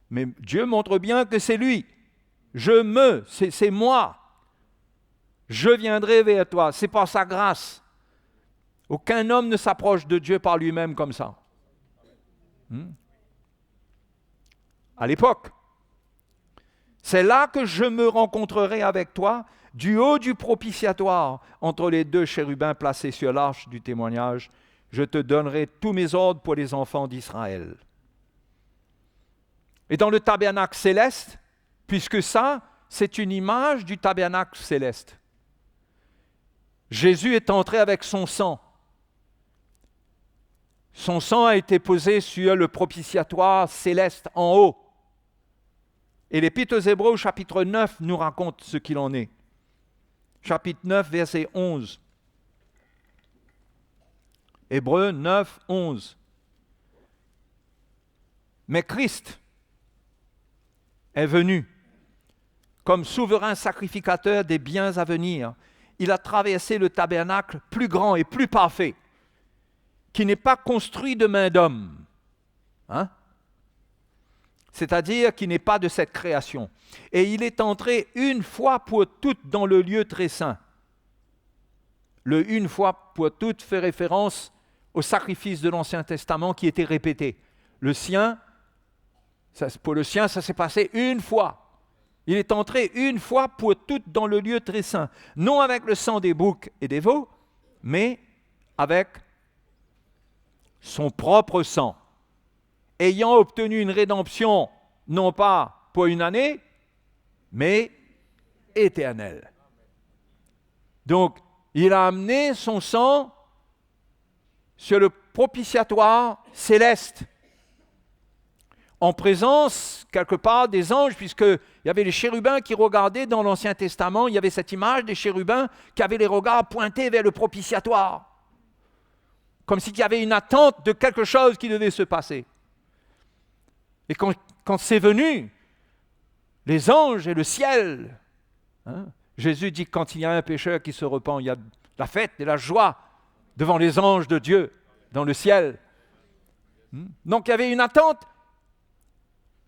mais Dieu montre bien que c'est lui. C'est moi. Je viendrai vers toi. C'est par sa grâce. Aucun homme ne s'approche de Dieu par lui-même comme ça. À l'époque, c'est là que je me rencontrerai avec toi, du haut du propitiatoire, entre les 2 chérubins placés sur l'arche du témoignage. Je te donnerai tous mes ordres pour les enfants d'Israël. Et dans le tabernacle céleste, puisque ça, c'est une image du tabernacle céleste. Jésus est entré avec son sang. Son sang a été posé sur le propitiatoire céleste en haut. Et l'Épître aux Hébreux, chapitre 9, nous raconte ce qu'il en est. Chapitre 9, verset 11. Hébreux 9, 11. Mais Christ est venu comme souverain sacrificateur des biens à venir. Il a traversé le tabernacle plus grand et plus parfait, qui n'est pas construit de main d'homme. Hein? C'est-à-dire qui n'est pas de cette création. Et il est entré une fois pour toutes dans le lieu très saint. Le une fois pour toutes fait référence au sacrifice de l'Ancien Testament qui était répété. Pour le sien, ça s'est passé une fois. Il est entré une fois pour toutes dans le lieu très saint. Non avec le sang des boucs et des veaux, mais avec son propre sang. Ayant obtenu une rédemption, non pas pour une année, mais éternelle. Donc, il a amené son sang sur le propitiatoire céleste, en présence, quelque part, des anges, puisqu'il y avait les chérubins qui regardaient dans l'Ancien Testament, il y avait cette image des chérubins qui avaient les regards pointés vers le propitiatoire, comme s'il y avait une attente de quelque chose qui devait se passer. Et quand c'est venu, les anges et le ciel, hein, Jésus dit que quand il y a un pécheur qui se repent, il y a la fête et la joie devant les anges de Dieu, dans le ciel. Donc il y avait une attente.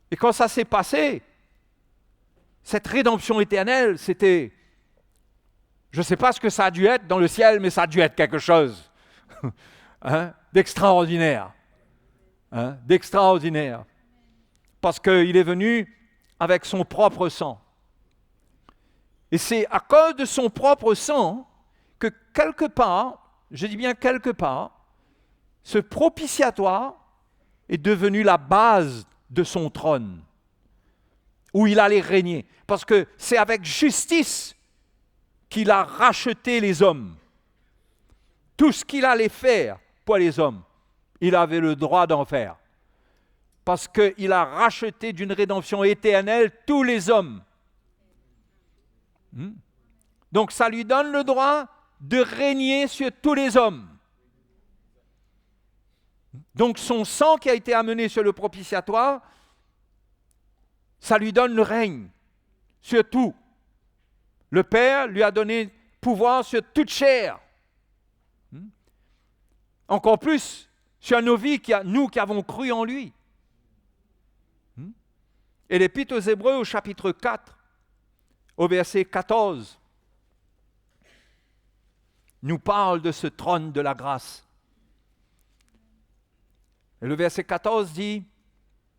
Et quand ça s'est passé, cette rédemption éternelle, c'était, je ne sais pas ce que ça a dû être dans le ciel, mais ça a dû être quelque chose hein, d'extraordinaire. Hein, d'extraordinaire. Parce qu'il est venu avec son propre sang. Et c'est à cause de son propre sang que quelque part, je dis bien quelque part, ce propitiatoire est devenu la base de son trône, où il allait régner. Parce que c'est avec justice qu'il a racheté les hommes. Tout ce qu'il allait faire pour les hommes, il avait le droit d'en faire. Parce qu'il a racheté d'une rédemption éternelle tous les hommes. Donc ça lui donne le droit de régner sur tous les hommes. Donc son sang qui a été amené sur le propitiatoire, ça lui donne le règne sur tout. Le Père lui a donné pouvoir sur toute chair. Encore plus sur nos vies, nous qui avons cru en lui. Et l'Épître aux Hébreux au chapitre 4, au verset 14, nous parle de ce trône de la grâce. Et le verset 14 dit,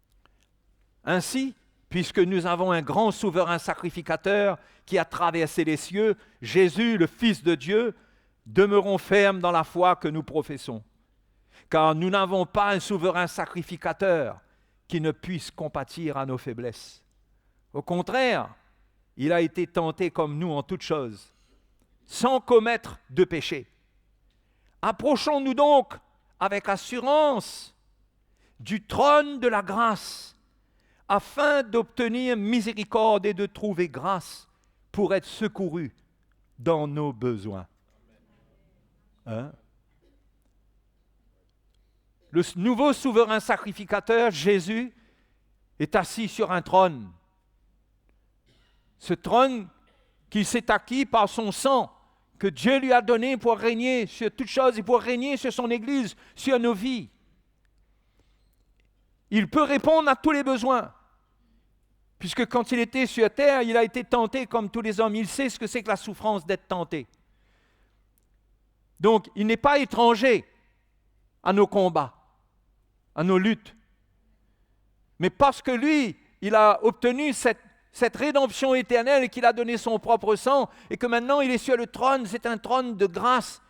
« Ainsi, puisque nous avons un grand souverain sacrificateur qui a traversé les cieux, Jésus, le Fils de Dieu, demeurons fermes dans la foi que nous professons. Car nous n'avons pas un souverain sacrificateur qui ne puisse compatir à nos faiblesses. Au contraire, il a été tenté comme nous en toutes choses, sans commettre de péché. Approchons-nous donc avec assurance du trône de la grâce, afin d'obtenir miséricorde et de trouver grâce pour être secourus dans nos besoins. » Hein? Le nouveau souverain sacrificateur, Jésus, est assis sur un trône. Ce trône qu'il s'est acquis par son sang, que Dieu lui a donné pour régner sur toutes choses et pour régner sur son Église, sur nos vies. Il peut répondre à tous les besoins. Puisque quand il était sur terre, il a été tenté comme tous les hommes. Il sait ce que c'est que la souffrance d'être tenté. Donc, il n'est pas étranger à nos combats, à nos luttes. Mais parce que lui, il a obtenu cette rédemption éternelle et qu'il a donné son propre sang et que maintenant il est sur le trône, c'est un trône de grâce,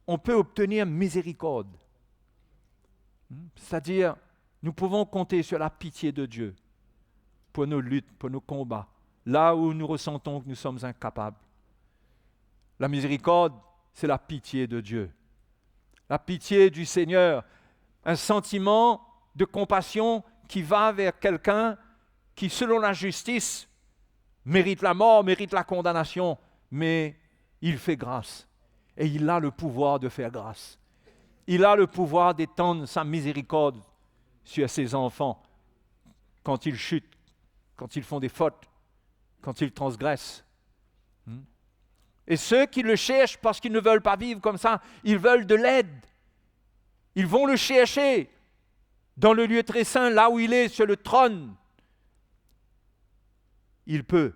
on peut obtenir miséricorde. C'est-à-dire, nous pouvons compter sur la pitié de Dieu pour nos luttes, pour nos combats, là où nous ressentons que nous sommes incapables. La miséricorde, c'est la pitié de Dieu. La pitié du Seigneur, un sentiment de compassion qui va vers quelqu'un qui, selon la justice, mérite la mort, mérite la condamnation, mais il fait grâce. Et il a le pouvoir de faire grâce. Il a le pouvoir d'étendre sa miséricorde sur ses enfants quand ils chutent, quand ils font des fautes, quand ils transgressent. Et ceux qui le cherchent parce qu'ils ne veulent pas vivre comme ça, ils veulent de l'aide. Ils vont le chercher dans le lieu très saint, là où il est, sur le trône. Il peut,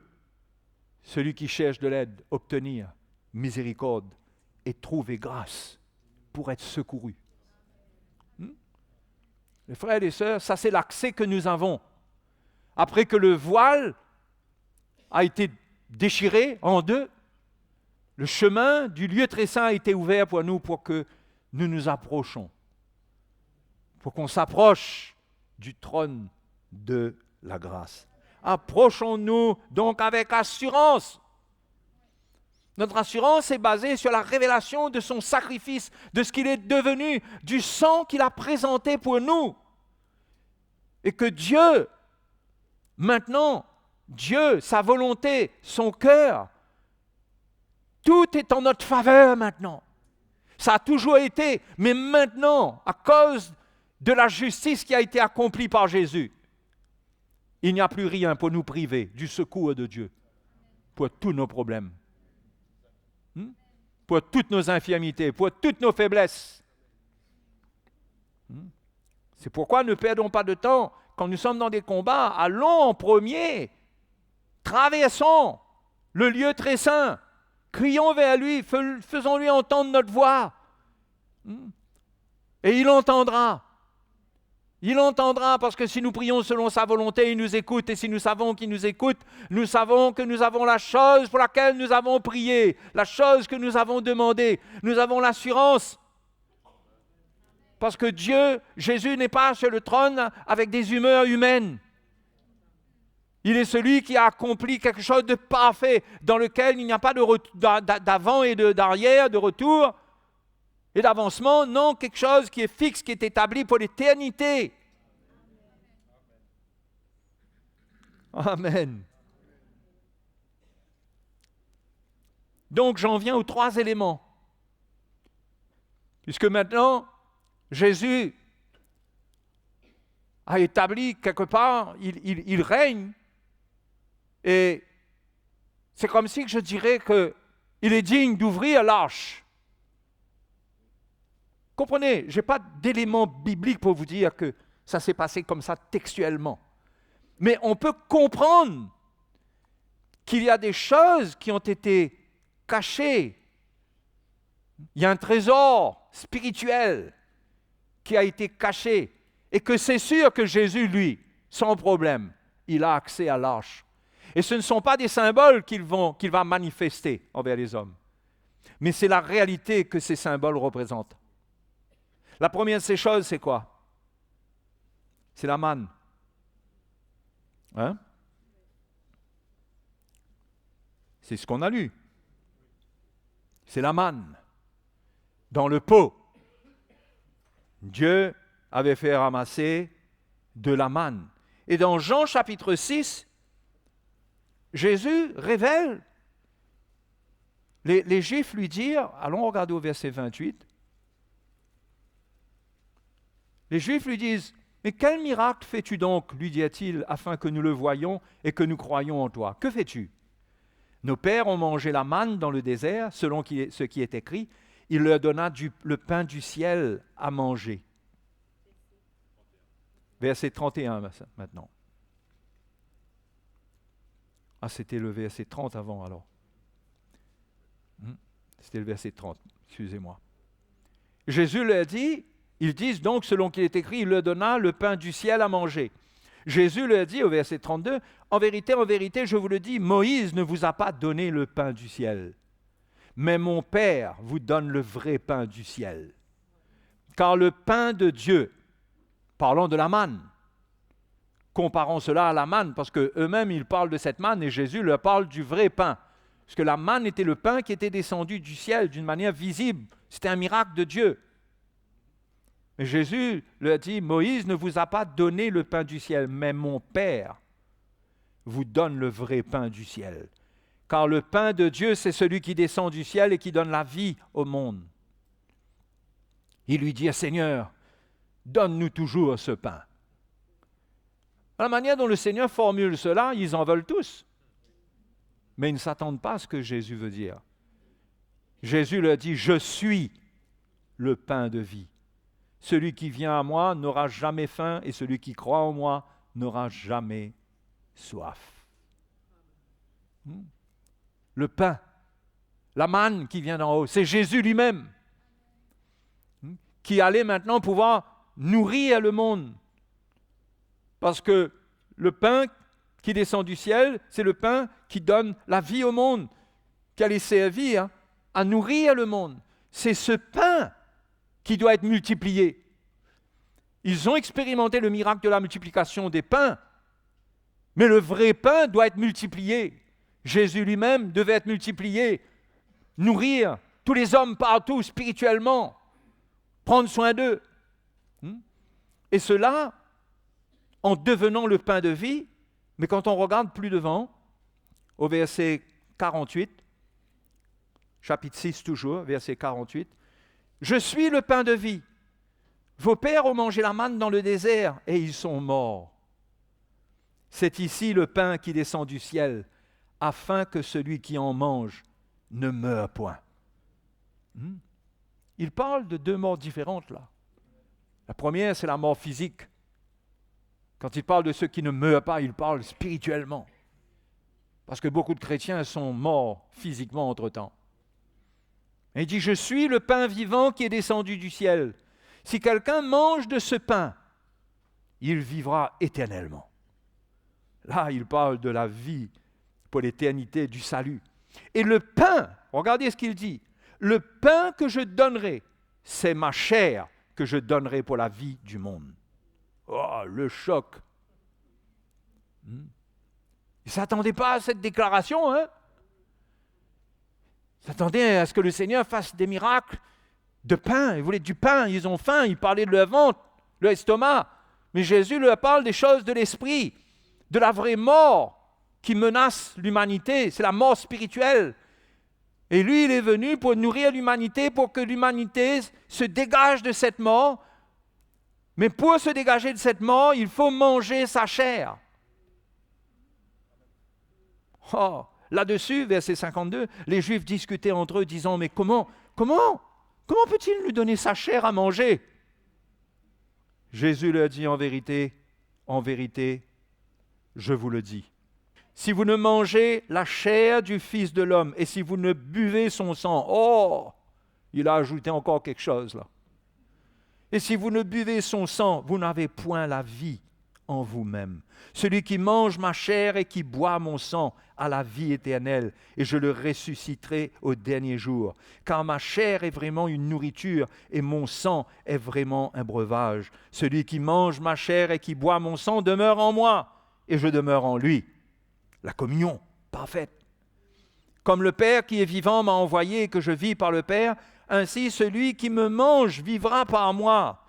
celui qui cherche de l'aide, obtenir miséricorde et trouver grâce pour être secouru. Les frères et les sœurs, ça c'est l'accès que nous avons. Après que le voile a été déchiré en deux, le chemin du lieu très saint a été ouvert pour nous pour que nous nous approchons, pour qu'on s'approche du trône de la grâce. Approchons-nous donc avec assurance. Notre assurance est basée sur la révélation de son sacrifice, de ce qu'il est devenu, du sang qu'il a présenté pour nous. Et que Dieu, maintenant, Dieu, sa volonté, son cœur, tout est en notre faveur maintenant. Ça a toujours été, mais maintenant, à cause de la justice qui a été accomplie par Jésus, il n'y a plus rien pour nous priver du secours de Dieu pour tous nos problèmes, pour toutes nos infirmités, pour toutes nos faiblesses. C'est pourquoi ne perdons pas de temps. Quand nous sommes dans des combats, allons en premier, traversons le lieu très saint, crions vers lui, faisons-lui entendre notre voix. Et il entendra. Il entendra parce que si nous prions selon sa volonté, il nous écoute. Et si nous savons qu'il nous écoute, nous savons que nous avons la chose pour laquelle nous avons prié, la chose que nous avons demandée. Nous avons l'assurance. Parce que Dieu, Jésus n'est pas sur le trône avec des humeurs humaines. Il est celui qui a accompli quelque chose de parfait, dans lequel il n'y a pas d'avant et d'arrière, de retour et d'avancement. Non, quelque chose qui est fixe, qui est établi pour l'éternité. Amen. Donc, j'en viens aux 3 éléments. Puisque maintenant, Jésus a établi quelque part, il règne, et c'est comme si je dirais qu'il est digne d'ouvrir l'arche. Comprenez, je n'ai pas d'éléments bibliques pour vous dire que ça s'est passé comme ça textuellement. Mais on peut comprendre qu'il y a des choses qui ont été cachées. Il y a un trésor spirituel qui a été caché, et que c'est sûr que Jésus, lui, sans problème, il a accès à l'arche. Et ce ne sont pas des symboles qu'il va manifester envers les hommes, mais c'est la réalité que ces symboles représentent. La première de ces choses, c'est quoi? C'est la manne. Hein? C'est ce qu'on a lu. C'est la manne. Dans le pot, Dieu avait fait ramasser de la manne. Et dans Jean chapitre 6, Jésus révèle, les Juifs lui dirent, allons regarder au verset 28, les Juifs lui disent, « Mais quel miracle fais-tu donc, lui dit-il, afin que nous le voyions et que nous croyions en toi? Que fais-tu? Nos pères ont mangé la manne dans le désert, selon ce qui est écrit, il leur donna le pain du ciel à manger. » Verset 31 maintenant. Ah, c'était le verset 30 avant alors. C'était le verset 30, excusez-moi. Jésus leur dit, ils disent donc, selon qu'il est écrit, il leur donna le pain du ciel à manger. Jésus leur dit au verset 32, en vérité, je vous le dis, Moïse ne vous a pas donné le pain du ciel, mais mon Père vous donne le vrai pain du ciel. Car le pain de Dieu, parlons de la manne, comparons cela à la manne, parce qu'eux-mêmes, ils parlent de cette manne et Jésus leur parle du vrai pain. Parce que la manne était le pain qui était descendu du ciel d'une manière visible. C'était un miracle de Dieu. Mais Jésus leur dit, Moïse ne vous a pas donné le pain du ciel, mais mon Père vous donne le vrai pain du ciel. Car le pain de Dieu, c'est celui qui descend du ciel et qui donne la vie au monde. Il lui dit, Seigneur, donne-nous toujours ce pain. La manière dont le Seigneur formule cela, ils en veulent tous. Mais ils ne s'attendent pas à ce que Jésus veut dire. Jésus leur dit, je suis le pain de vie. Celui qui vient à moi n'aura jamais faim et celui qui croit en moi n'aura jamais soif. Le pain, la manne qui vient d'en haut, c'est Jésus lui-même qui allait maintenant pouvoir nourrir le monde. Parce que le pain qui descend du ciel, c'est le pain qui donne la vie au monde, qui allait servir à nourrir le monde. C'est ce pain qui doit être multiplié. Ils ont expérimenté le miracle de la multiplication des pains, mais le vrai pain doit être multiplié. Jésus lui-même devait être multiplié, nourrir tous les hommes partout spirituellement, prendre soin d'eux. Et cela en devenant le pain de vie. Mais quand on regarde plus devant, au verset 48, chapitre 6 toujours, verset 48, « Je suis le pain de vie. Vos pères ont mangé la manne dans le désert et ils sont morts. C'est ici le pain qui descend du ciel, afin que celui qui en mange ne meure point. » Il parle de deux morts différentes là. La première, c'est la mort physique. Quand il parle de ceux qui ne meurent pas, il parle spirituellement. Parce que beaucoup de chrétiens sont morts physiquement entre-temps. Et il dit, « Je suis le pain vivant qui est descendu du ciel. Si quelqu'un mange de ce pain, il vivra éternellement. » Là, il parle de la vie pour l'éternité du salut. Et le pain, regardez ce qu'il dit, « Le pain que je donnerai, c'est ma chair que je donnerai pour la vie du monde. » Oh, le choc. Ils ne s'attendaient pas à cette déclaration. Ils s'attendaient à ce que le Seigneur fasse des miracles de pain. Ils voulaient du pain, ils ont faim, ils parlaient de leur ventre, leur estomac. Mais Jésus leur parle des choses de l'esprit, de la vraie mort qui menace l'humanité. C'est la mort spirituelle. Et lui, il est venu pour nourrir l'humanité, pour que l'humanité se dégage de cette mort. Mais pour se dégager de cette mort, il faut manger sa chair. Oh, là-dessus, verset 52, les Juifs discutaient entre eux, disant, « Mais comment peut-il nous donner sa chair à manger ?» Jésus leur dit, en vérité, je vous le dis. Si vous ne mangez la chair du Fils de l'homme et si vous ne buvez son sang, oh, il a ajouté encore quelque chose là. Et si vous ne buvez son sang, vous n'avez point la vie en vous-même. Celui qui mange ma chair et qui boit mon sang a la vie éternelle, et je le ressusciterai au dernier jour. Car ma chair est vraiment une nourriture, et mon sang est vraiment un breuvage. Celui qui mange ma chair et qui boit mon sang demeure en moi, et je demeure en lui. La communion parfaite. Comme le Père qui est vivant m'a envoyé et que je vis par le Père, ainsi celui qui me mange vivra par moi.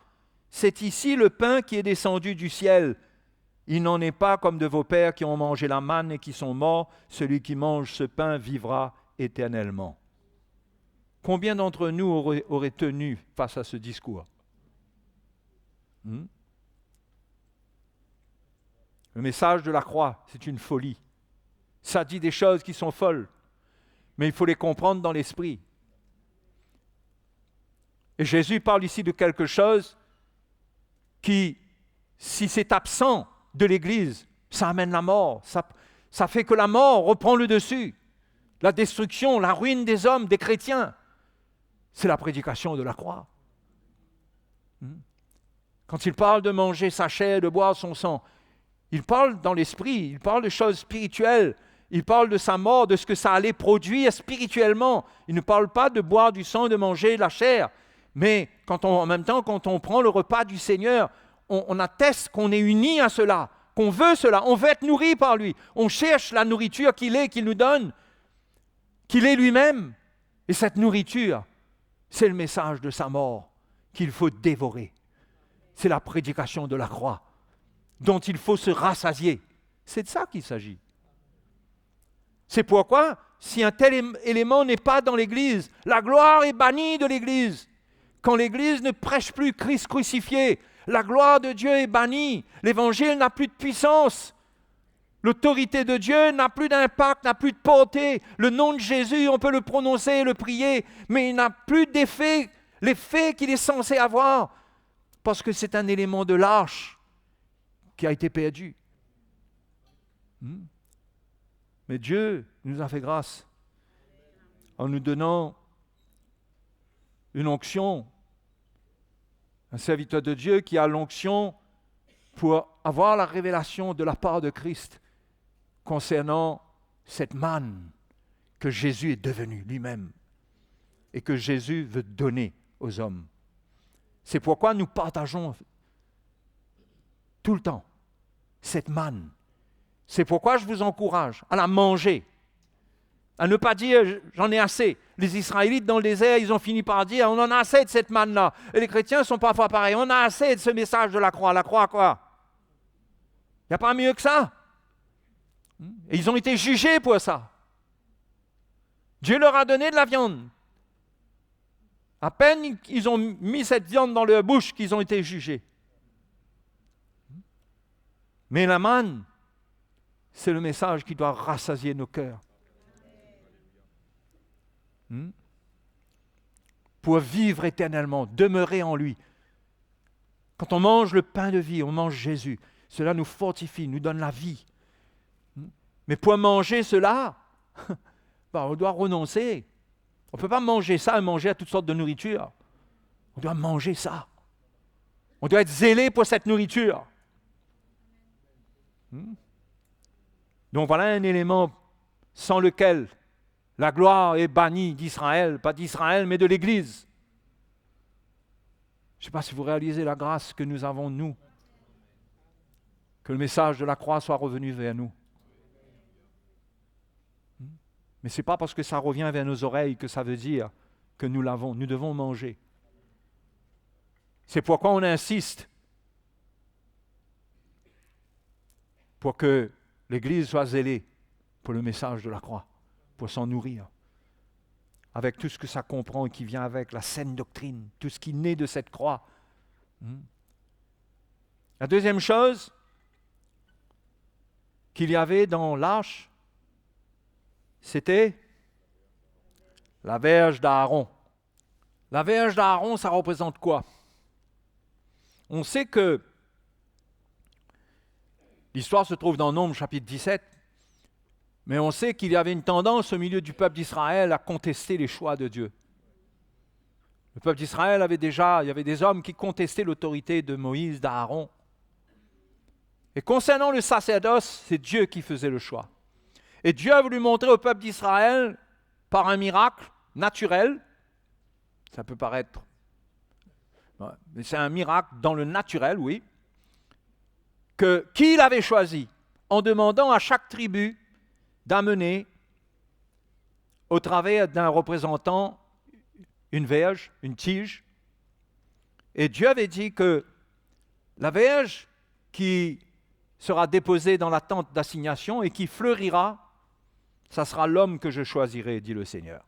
C'est ici le pain qui est descendu du ciel. Il n'en est pas comme de vos pères qui ont mangé la manne et qui sont morts. Celui qui mange ce pain vivra éternellement. Combien d'entre nous auraient tenu face à ce discours? Le message de la croix, c'est une folie. Ça dit des choses qui sont folles, mais il faut les comprendre dans l'esprit. Et Jésus parle ici de quelque chose qui, si c'est absent de l'Église, ça amène la mort. Ça fait que la mort reprend le dessus. La destruction, la ruine des hommes, des chrétiens. C'est la prédication de la croix. Quand il parle de manger sa chair, de boire son sang, il parle dans l'esprit, il parle de choses spirituelles. Il parle de sa mort, de ce que ça allait produire spirituellement. Il ne parle pas de boire du sang, de manger la chair. Mais en même temps, quand on prend le repas du Seigneur, on atteste qu'on est unis à cela, qu'on veut cela, on veut être nourri par lui. On cherche la nourriture qu'il nous donne, qu'il est lui-même. Et cette nourriture, c'est le message de sa mort qu'il faut dévorer. C'est la prédication de la croix dont il faut se rassasier. C'est de ça qu'il s'agit. C'est pourquoi, si un tel élément n'est pas dans l'Église, la gloire est bannie de l'Église. Quand l'Église ne prêche plus Christ crucifié, la gloire de Dieu est bannie. L'Évangile n'a plus de puissance. L'autorité de Dieu n'a plus d'impact, n'a plus de portée. Le nom de Jésus, on peut le prononcer et le prier, mais il n'a plus d'effet, l'effet qu'il est censé avoir. parce que c'est un élément de l'arche qui a été perdu. Mais Dieu nous a fait grâce en nous donnant une onction, un serviteur de Dieu qui a l'onction pour avoir la révélation de la part de Christ concernant cette manne que Jésus est devenu lui-même et que Jésus veut donner aux hommes. C'est pourquoi nous partageons tout le temps cette manne. C'est pourquoi je vous encourage à la manger, à ne pas dire « j'en ai assez ». Les Israélites dans le désert, ils ont fini par dire « on en a assez de cette manne-là ». Et les chrétiens sont parfois pareils, on a assez de ce message de la croix. La croix quoi? Il n'y a pas mieux que ça. Et ils ont été jugés pour ça. Dieu leur a donné de la viande. À peine ils ont mis cette viande dans leur bouche qu'ils ont été jugés. Mais la manne, c'est le message qui doit rassasier nos cœurs. Pour vivre éternellement, demeurer en lui. Quand on mange le pain de vie, on mange Jésus. Cela nous fortifie, nous donne la vie. Mais pour manger cela, on doit renoncer. On ne peut pas manger ça et manger à toutes sortes de nourriture. On doit manger ça. On doit être zélé pour cette nourriture. Donc voilà un élément sans lequel la gloire est bannie d'Israël, pas d'Israël, mais de l'Église. Je ne sais pas si vous réalisez la grâce que nous avons, nous. Que le message de la croix soit revenu vers nous. Mais ce n'est pas parce que ça revient vers nos oreilles que ça veut dire que nous l'avons. Nous devons manger. C'est pourquoi on insiste pour que l'Église soit zélée pour le message de la croix, pour s'en nourrir, avec tout ce que ça comprend et qui vient avec, la saine doctrine, tout ce qui naît de cette croix. La deuxième chose qu'il y avait dans l'arche, c'était la verge d'Aaron. La verge d'Aaron, ça représente quoi? On sait que l'histoire se trouve dans Nombres chapitre 17, mais on sait qu'il y avait une tendance au milieu du peuple d'Israël à contester les choix de Dieu. Le peuple d'Israël il y avait des hommes qui contestaient l'autorité de Moïse, d'Aaron. Et concernant le sacerdoce, c'est Dieu qui faisait le choix. Et Dieu a voulu montrer au peuple d'Israël, par un miracle naturel, ça peut paraître, mais c'est un miracle dans le naturel, oui, que qui il avait choisi, en demandant à chaque tribu d'amener au travers d'un représentant une verge, une tige. Et Dieu avait dit que la verge qui sera déposée dans la tente d'assignation et qui fleurira, ça sera l'homme que je choisirai, dit le Seigneur.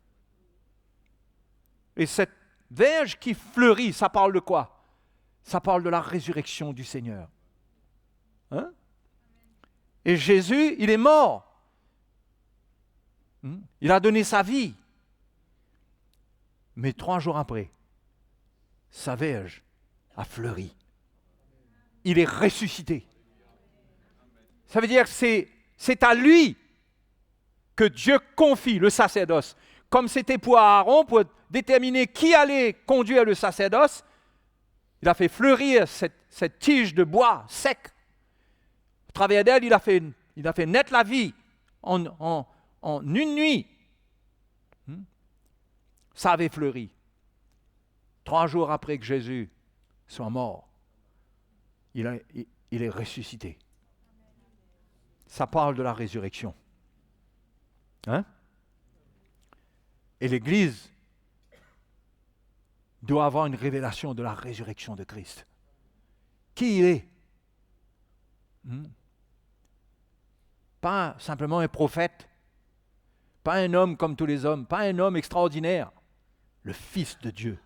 Et cette verge qui fleurit, ça parle de quoi? Ça parle de la résurrection du Seigneur. Et Jésus, il est mort. Il a donné sa vie. Mais 3 jours après, sa verge a fleuri. Il est ressuscité. Ça veut dire que c'est à lui que Dieu confie le sacerdoce. Comme c'était pour Aaron, pour déterminer qui allait conduire le sacerdoce, il a fait fleurir cette tige de bois sec. Au travers d'elle, il a fait naître la vie en une nuit. Ça avait fleuri. 3 jours après que Jésus soit mort, il est ressuscité. Ça parle de la résurrection. Et l'Église doit avoir une révélation de la résurrection de Christ. Qui il est? Pas simplement un prophète, pas un homme comme tous les hommes, pas un homme extraordinaire, le Fils de Dieu.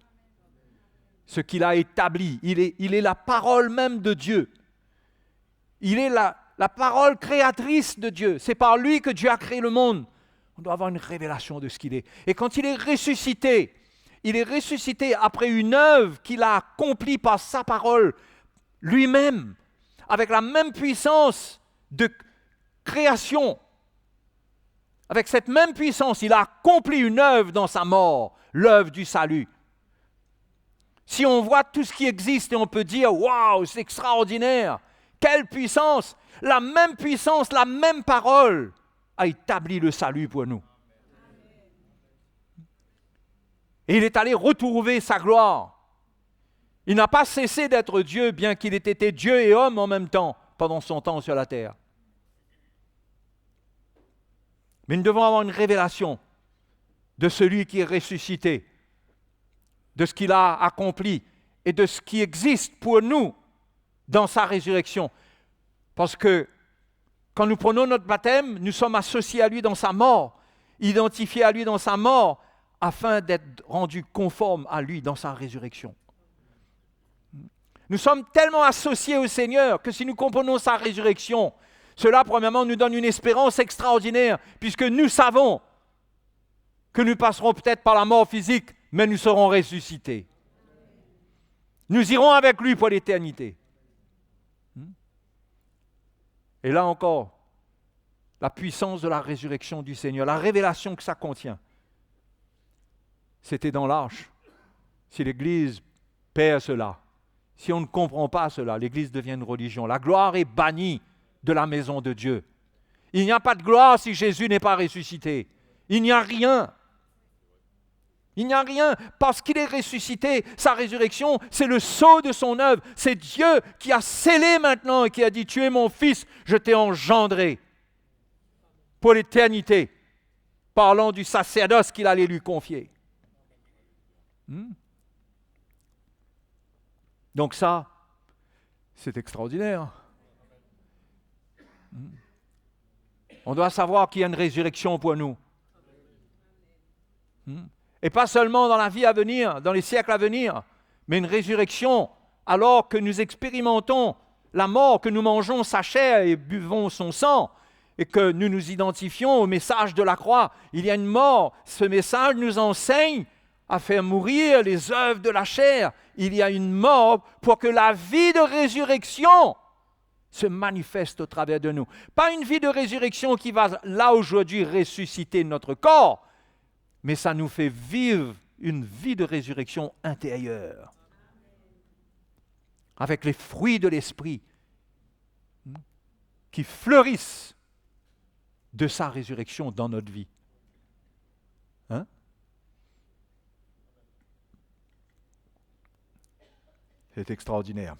Ce qu'il a établi, il est la parole même de Dieu. Il est la parole créatrice de Dieu. C'est par lui que Dieu a créé le monde. On doit avoir une révélation de ce qu'il est. Et quand il est ressuscité, Il est ressuscité après une œuvre qu'il a accomplie par sa parole lui-même, avec la même puissance de création. Avec cette même puissance, il a accompli une œuvre dans sa mort, l'œuvre du salut. Si on voit tout ce qui existe et on peut dire « Waouh, c'est extraordinaire !» Quelle puissance! La même parole a établi le salut pour nous. Et il est allé retrouver sa gloire. Il n'a pas cessé d'être Dieu, bien qu'il ait été Dieu et homme en même temps, pendant son temps sur la terre. Mais nous devons avoir une révélation de celui qui est ressuscité, de ce qu'il a accompli et de ce qui existe pour nous dans sa résurrection. Parce que quand nous prenons notre baptême, nous sommes associés à lui dans sa mort, identifiés à lui dans sa mort, afin d'être rendus conformes à lui dans sa résurrection. Nous sommes tellement associés au Seigneur que si nous comprenons sa résurrection, cela, premièrement, nous donne une espérance extraordinaire, puisque nous savons que nous passerons peut-être par la mort physique, mais nous serons ressuscités. Nous irons avec lui pour l'éternité. Et là encore, la puissance de la résurrection du Seigneur, la révélation que ça contient. C'était dans l'arche. Si l'Église perd cela, si on ne comprend pas cela, l'Église devient une religion. La gloire est bannie de la maison de Dieu. Il n'y a pas de gloire si Jésus n'est pas ressuscité. Il n'y a rien. Il n'y a rien parce qu'il est ressuscité. Sa résurrection, c'est le sceau de son œuvre. C'est Dieu qui a scellé maintenant et qui a dit « Tu es mon fils, je t'ai engendré pour l'éternité », parlant du sacerdoce qu'il allait lui confier. Donc ça, c'est extraordinaire. On doit savoir qu'il y a une résurrection pour nous. Et pas seulement dans la vie à venir, dans les siècles à venir, mais une résurrection alors que nous expérimentons la mort, que nous mangeons sa chair et buvons son sang, et que nous nous identifions au message de la croix. Il y a une mort. Ce message nous enseigne à faire mourir les œuvres de la chair. Il y a une mort pour que la vie de résurrection se manifeste au travers de nous. Pas une vie de résurrection qui va, là aujourd'hui, ressusciter notre corps, mais ça nous fait vivre une vie de résurrection intérieure, avec les fruits de l'esprit qui fleurissent de sa résurrection dans notre vie. C'est extraordinaire.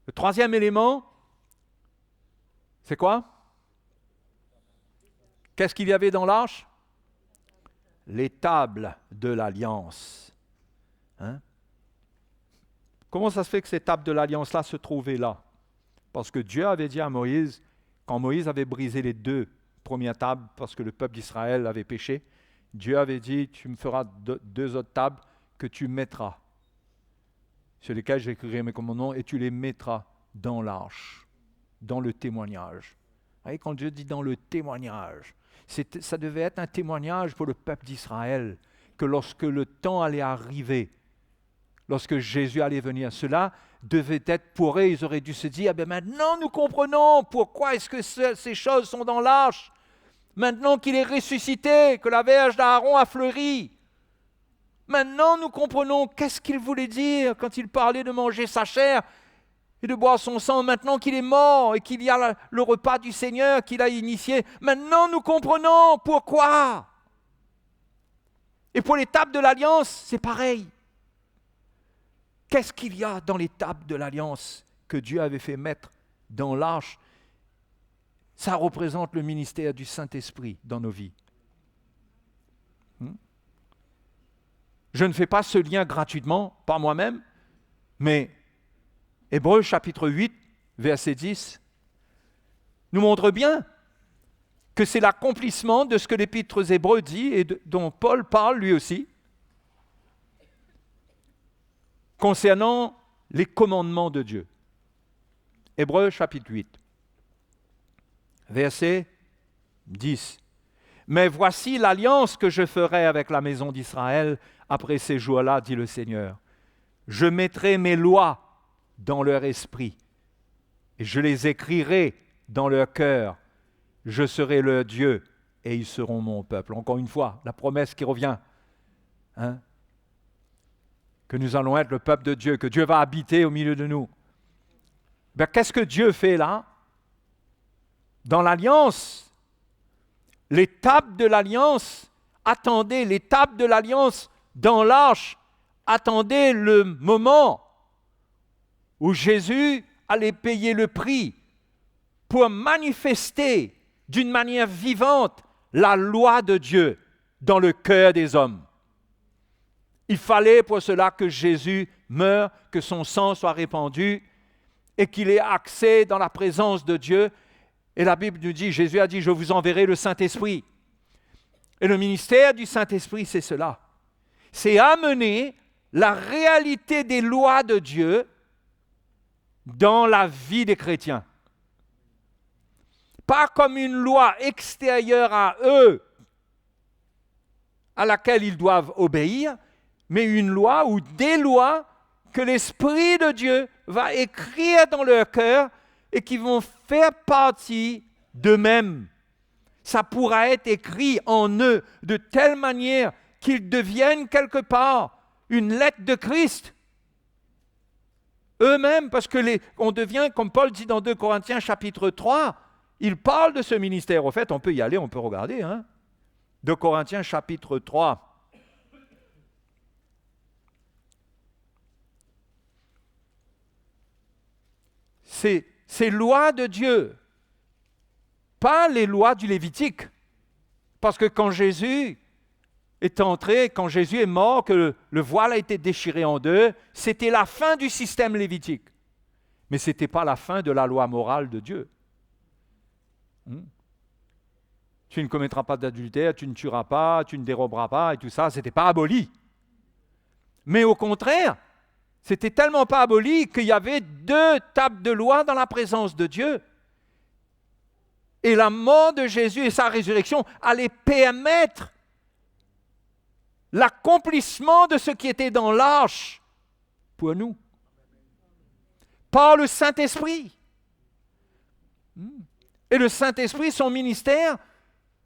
Le troisième élément, c'est quoi? Qu'est-ce qu'il y avait dans l'arche? Les tables de l'alliance. Comment ça se fait que ces tables de l'alliance-là se trouvaient là? Parce que Dieu avait dit à Moïse, quand Moïse avait brisé les 2 premières tables, parce que le peuple d'Israël avait péché, Dieu avait dit, tu me feras 2 autres tables que tu mettras, sur lesquelles j'écrirai mes commandements, et tu les mettras dans l'arche, dans le témoignage. Vous voyez, quand Dieu dit dans le témoignage, ça devait être un témoignage pour le peuple d'Israël, que lorsque le temps allait arriver, lorsque Jésus allait venir, cela devait être pour eux, ils auraient dû se dire, maintenant nous comprenons pourquoi est-ce que ces choses sont dans l'arche, maintenant qu'il est ressuscité, que la verge d'Aaron a fleuri. Maintenant, nous comprenons qu'est-ce qu'il voulait dire quand il parlait de manger sa chair et de boire son sang. Maintenant qu'il est mort et qu'il y a le repas du Seigneur qu'il a initié, maintenant nous comprenons pourquoi. Et pour les tables de l'Alliance, c'est pareil. Qu'est-ce qu'il y a dans les tables de l'Alliance que Dieu avait fait mettre dans l'arche? Ça représente le ministère du Saint-Esprit dans nos vies. Je ne fais pas ce lien gratuitement par moi-même, mais Hébreux chapitre 8, verset 10, nous montre bien que c'est l'accomplissement de ce que l'Épître aux Hébreux dit et dont Paul parle lui aussi, concernant les commandements de Dieu. Hébreux chapitre 8, verset 10. Mais voici l'alliance que je ferai avec la maison d'Israël après ces jours-là, dit le Seigneur. Je mettrai mes lois dans leur esprit et je les écrirai dans leur cœur. Je serai leur Dieu et ils seront mon peuple. Encore une fois, la promesse qui revient. Que nous allons être le peuple de Dieu, que Dieu va habiter au milieu de nous. Ben, qu'est-ce que Dieu fait là? Dans l'alliance, l'étape de l'alliance, attendez l'étape de l'alliance dans l'arche, attendez le moment où Jésus allait payer le prix pour manifester d'une manière vivante la loi de Dieu dans le cœur des hommes. Il fallait pour cela que Jésus meure, que son sang soit répandu et qu'il ait accès dans la présence de Dieu. Et la Bible nous dit, Jésus a dit, je vous enverrai le Saint-Esprit. Et le ministère du Saint-Esprit, c'est cela. C'est amener la réalité des lois de Dieu dans la vie des chrétiens. Pas comme une loi extérieure à eux, à laquelle ils doivent obéir, mais une loi ou des lois que l'Esprit de Dieu va écrire dans leur cœur et qui vont faire partie d'eux-mêmes. Ça pourra être écrit en eux de telle manière qu'ils deviennent quelque part une lettre de Christ. Eux-mêmes, parce que on devient, comme Paul dit dans 2 Corinthiens chapitre 3, il parle de ce ministère. Au fait, on peut y aller, on peut regarder. 2 Corinthiens chapitre 3. Ces lois de Dieu, pas les lois du Lévitique. Parce que quand Jésus est entré, quand Jésus est mort, que le voile a été déchiré en deux, c'était la fin du système lévitique. Mais ce n'était pas la fin de la loi morale de Dieu. Tu ne commettras pas d'adultère, tu ne tueras pas, tu ne déroberas pas, et tout ça, ce n'était pas aboli. Mais au contraire, c'était tellement pas aboli qu'il y avait 2 tables de loi dans la présence de Dieu. Et la mort de Jésus et sa résurrection allaient permettre l'accomplissement de ce qui était dans l'arche pour nous. Par le Saint-Esprit. Et le Saint-Esprit, son ministère,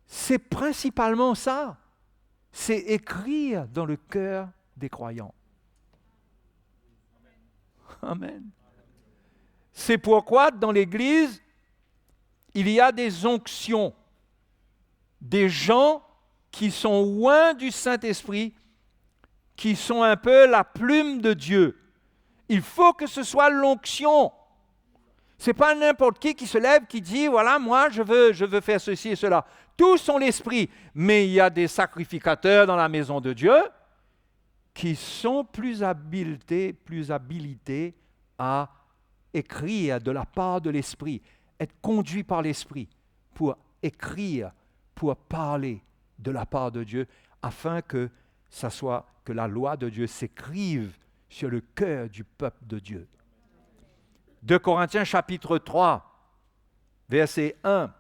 c'est principalement ça. C'est écrire dans le cœur des croyants. Amen. C'est pourquoi dans l'Église, il y a des onctions, des gens qui sont loin du Saint-Esprit, qui sont un peu la plume de Dieu. Il faut que ce soit l'onction. Ce n'est pas n'importe qui se lève, qui dit, voilà, moi, je veux faire ceci et cela. Tous ont l'Esprit, mais il y a des sacrificateurs dans la maison de Dieu qui sont plus habilités à écrire de la part de l'Esprit, être conduits par l'Esprit pour écrire, pour parler de la part de Dieu, afin que la loi de Dieu s'écrive sur le cœur du peuple de Dieu. 2 Corinthiens chapitre 3, verset 1.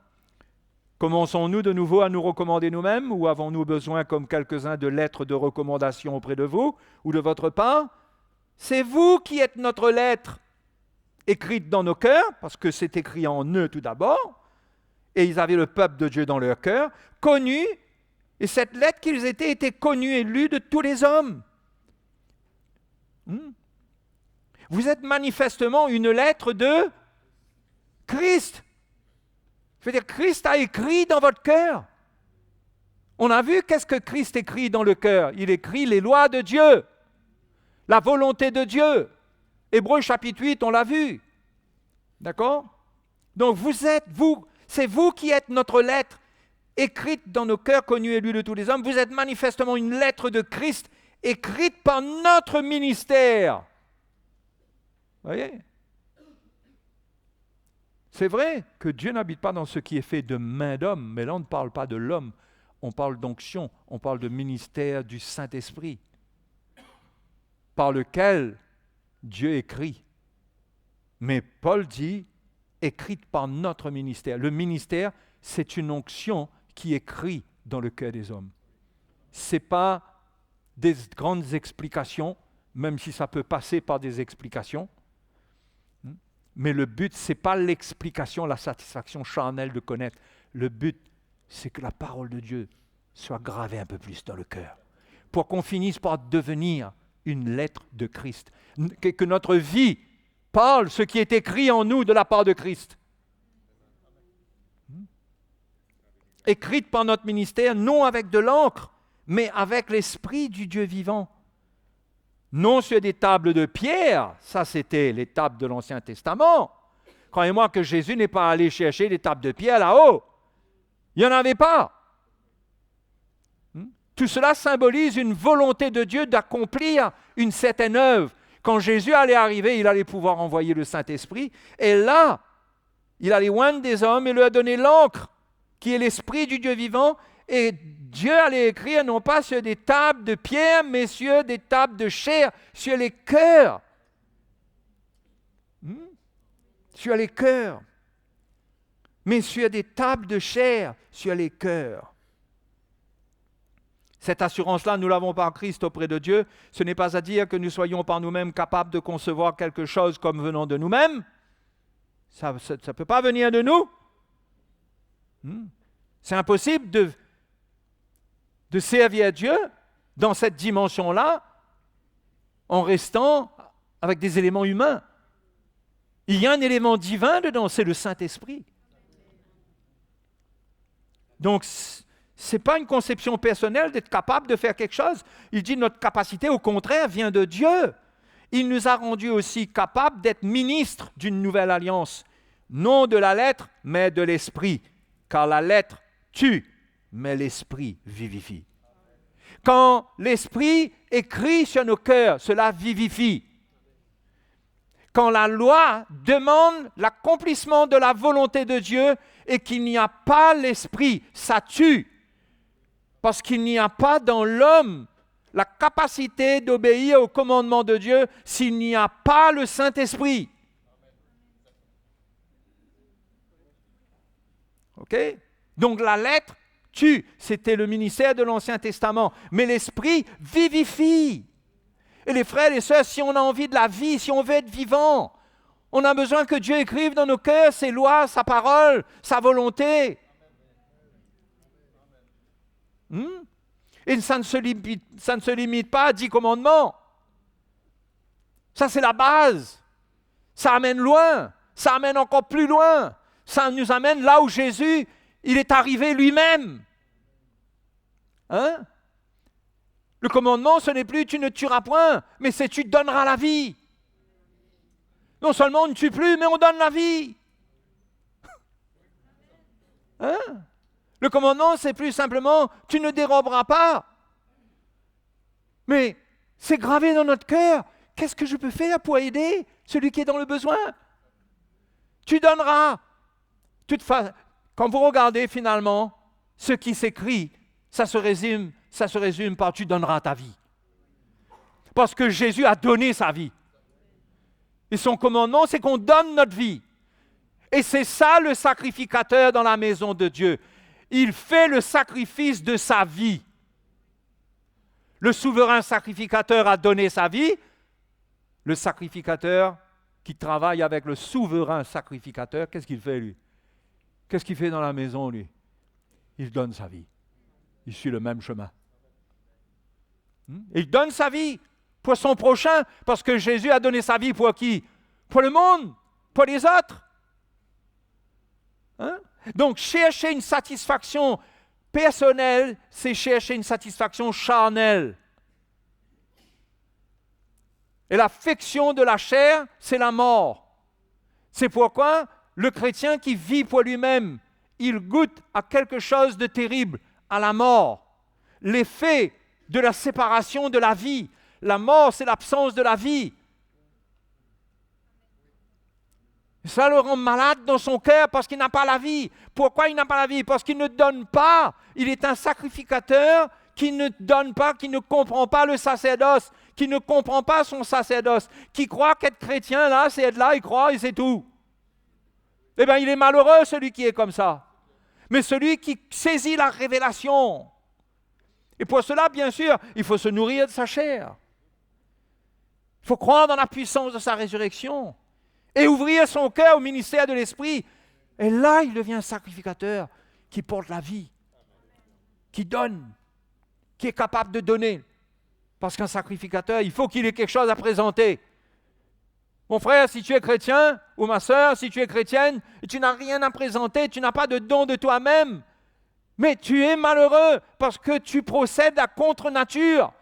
Commençons-nous de nouveau à nous recommander nous-mêmes ou avons-nous besoin, comme quelques-uns, de lettres de recommandation auprès de vous ou de votre part? C'est vous qui êtes notre lettre, écrite dans nos cœurs, parce que c'est écrit en eux tout d'abord, et ils avaient le peuple de Dieu dans leur cœur, connue, et cette lettre qu'ils étaient était connue et lue de tous les hommes. Vous êtes manifestement une lettre de Christ. Je veux dire, Christ a écrit dans votre cœur. On a vu qu'est-ce que Christ écrit dans le cœur. Il écrit les lois de Dieu, la volonté de Dieu. Hébreux chapitre 8, on l'a vu. D'accord? Donc c'est vous qui êtes notre lettre, écrite dans nos cœurs, connue et lue de tous les hommes. Vous êtes manifestement une lettre de Christ, écrite par notre ministère. Vous voyez? C'est vrai que Dieu n'habite pas dans ce qui est fait de main d'homme, mais là on ne parle pas de l'homme, on parle d'onction, on parle de ministère du Saint-Esprit, par lequel Dieu écrit. Mais Paul dit, écrite par notre ministère. Le ministère, c'est une onction qui écrit dans le cœur des hommes. Ce n'est pas des grandes explications, même si ça peut passer par des explications. Mais le but, ce n'est pas l'explication, la satisfaction charnelle de connaître. Le but, c'est que la parole de Dieu soit gravée un peu plus dans le cœur, pour qu'on finisse par devenir une lettre de Christ. Que notre vie parle ce qui est écrit en nous de la part de Christ. Écrite par notre ministère, non avec de l'encre, mais avec l'Esprit du Dieu vivant. Non sur des tables de pierre, ça c'était les tables de l'Ancien Testament. Croyez-moi que Jésus n'est pas allé chercher des tables de pierre là-haut. Il n'y en avait pas. Tout cela symbolise une volonté de Dieu d'accomplir une certaine œuvre. Quand Jésus allait arriver, il allait pouvoir envoyer le Saint-Esprit. Et là, il allait oindre des hommes et leur donner l'encre, qui est l'Esprit du Dieu vivant. Et Dieu allait écrire non pas sur des tables de pierre, mais sur des tables de chair, sur les cœurs. Sur les cœurs. Mais sur des tables de chair, sur les cœurs. Cette assurance-là, nous l'avons par Christ auprès de Dieu. Ce n'est pas à dire que nous soyons par nous-mêmes capables de concevoir quelque chose comme venant de nous-mêmes. Ça ne peut pas venir de nous. C'est impossible de servir Dieu dans cette dimension-là en restant avec des éléments humains. Il y a un élément divin dedans, c'est le Saint-Esprit. Donc, ce n'est pas une conception personnelle d'être capable de faire quelque chose. Il dit notre capacité, au contraire, vient de Dieu. Il nous a rendus aussi capables d'être ministres d'une nouvelle alliance. Non de la lettre, mais de l'esprit. Car la lettre tue, mais l'esprit vivifie. Quand l'esprit écrit sur nos cœurs, cela vivifie. Quand la loi demande l'accomplissement de la volonté de Dieu et qu'il n'y a pas l'esprit, ça tue. Parce qu'il n'y a pas dans l'homme la capacité d'obéir au commandement de Dieu s'il n'y a pas le Saint-Esprit. OK? Donc la lettre tue, c'était le ministère de l'Ancien Testament, mais l'Esprit vivifie. Et les frères et les sœurs, si on a envie de la vie, si on veut être vivant, on a besoin que Dieu écrive dans nos cœurs ses lois, sa parole, sa volonté. Et ça ne se limite pas à 10 commandements. Ça, c'est la base. Ça amène loin. Ça amène encore plus loin. Ça nous amène là où Jésus, il est arrivé lui-même. Le commandement, ce n'est plus « tu ne tueras point », mais c'est « tu donneras la vie ». Non seulement on ne tue plus, mais on donne la vie. Le commandement, c'est plus simplement « tu ne déroberas pas ». Mais c'est gravé dans notre cœur. Qu'est-ce que je peux faire pour aider celui qui est dans le besoin? Tu donneras. Quand vous regardez finalement ce qui s'écrit, ça se résume par « tu donneras ta vie ». Parce que Jésus a donné sa vie. Et son commandement, c'est qu'on donne notre vie. Et c'est ça le sacrificateur dans la maison de Dieu. Il fait le sacrifice de sa vie. Le souverain sacrificateur a donné sa vie. Le sacrificateur qui travaille avec le souverain sacrificateur, qu'est-ce qu'il fait lui? Qu'est-ce qu'il fait dans la maison lui? Il donne sa vie. Il suit le même chemin. Il donne sa vie pour son prochain, parce que Jésus a donné sa vie pour qui? Pour le monde, pour les autres. Donc, chercher une satisfaction personnelle, c'est chercher une satisfaction charnelle. Et l'affection de la chair, c'est la mort. C'est pourquoi le chrétien qui vit pour lui-même, il goûte à quelque chose de terrible, à la mort. L'effet de la séparation de la vie. La mort, c'est l'absence de la vie. Ça le rend malade dans son cœur parce qu'il n'a pas la vie. Pourquoi il n'a pas la vie? Parce qu'il ne donne pas. Il est un sacrificateur qui ne donne pas, qui ne comprend pas le sacerdoce, qui ne comprend pas son sacerdoce, qui croit qu'être chrétien, là, c'est être là, il croit et c'est tout. Eh bien, il est malheureux, celui qui est comme ça. mais celui qui saisit la révélation. Et pour cela, bien sûr, il faut se nourrir de sa chair. Il faut croire dans la puissance de sa résurrection et ouvrir son cœur au ministère de l'Esprit. Et là, il devient un sacrificateur qui porte la vie, qui donne, qui est capable de donner. Parce qu'un sacrificateur, il faut qu'il ait quelque chose à présenter. Mon frère, si tu es chrétien, ou ma sœur, si tu es chrétienne, et tu n'as rien à présenter, tu n'as pas de don de toi-même, mais tu es malheureux parce que tu procèdes à contre-nature.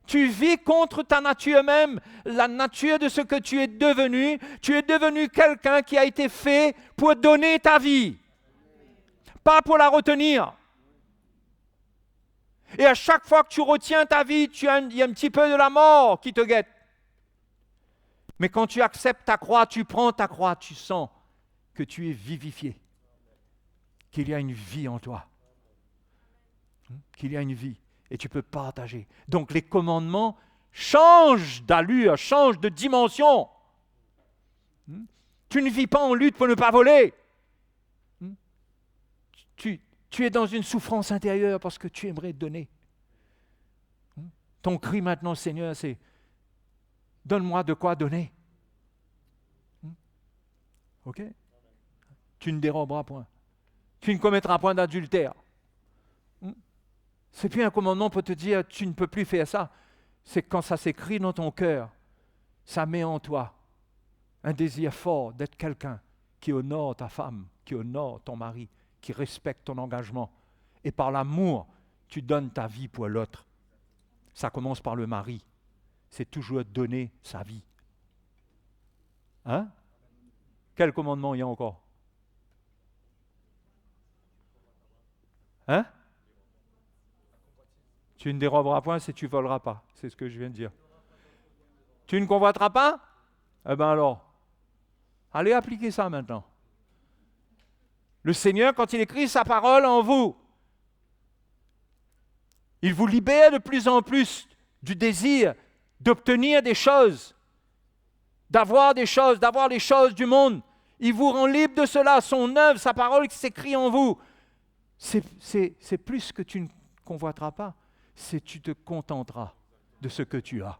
Tu vis contre ta nature même, la nature de ce que tu es devenu. Tu es devenu quelqu'un qui a été fait pour donner ta vie, pas pour la retenir. Et à chaque fois que tu retiens ta vie, il y a un petit peu de la mort qui te guette. Mais quand tu acceptes ta croix, tu prends ta croix, tu sens que tu es vivifié, qu'il y a une vie en toi, qu'il y a une vie et tu peux partager. Donc les commandements changent d'allure, changent de dimension. Tu ne vis pas en lutte pour ne pas voler. Tu es dans une souffrance intérieure parce que tu aimerais donner. Ton cri maintenant, Seigneur, c'est « Donne-moi de quoi donner. » OK? Tu ne déroberas point. Tu ne commettras point d'adultère. Ce n'est plus un commandement pour te dire « Tu ne peux plus faire ça. » C'est quand ça s'écrit dans ton cœur, ça met en toi un désir fort d'être quelqu'un qui honore ta femme, qui honore ton mari, qui respecte ton engagement. Et par l'amour, tu donnes ta vie pour l'autre. Ça commence par le mari. C'est toujours donner sa vie. Hein? Quel commandement il y a encore? Hein? Tu ne déroberas point si tu ne voleras pas. C'est ce que je viens de dire. Tu ne convoiteras pas? Eh bien alors, allez appliquer ça maintenant. Le Seigneur, quand il écrit sa parole en vous, il vous libère de plus en plus du désir d'obtenir des choses, d'avoir des choses, d'avoir les choses du monde. Il vous rend libre de cela. Son œuvre, sa parole qui s'écrit en vous, c'est plus que tu ne convoiteras pas, c'est tu te contenteras de ce que tu as.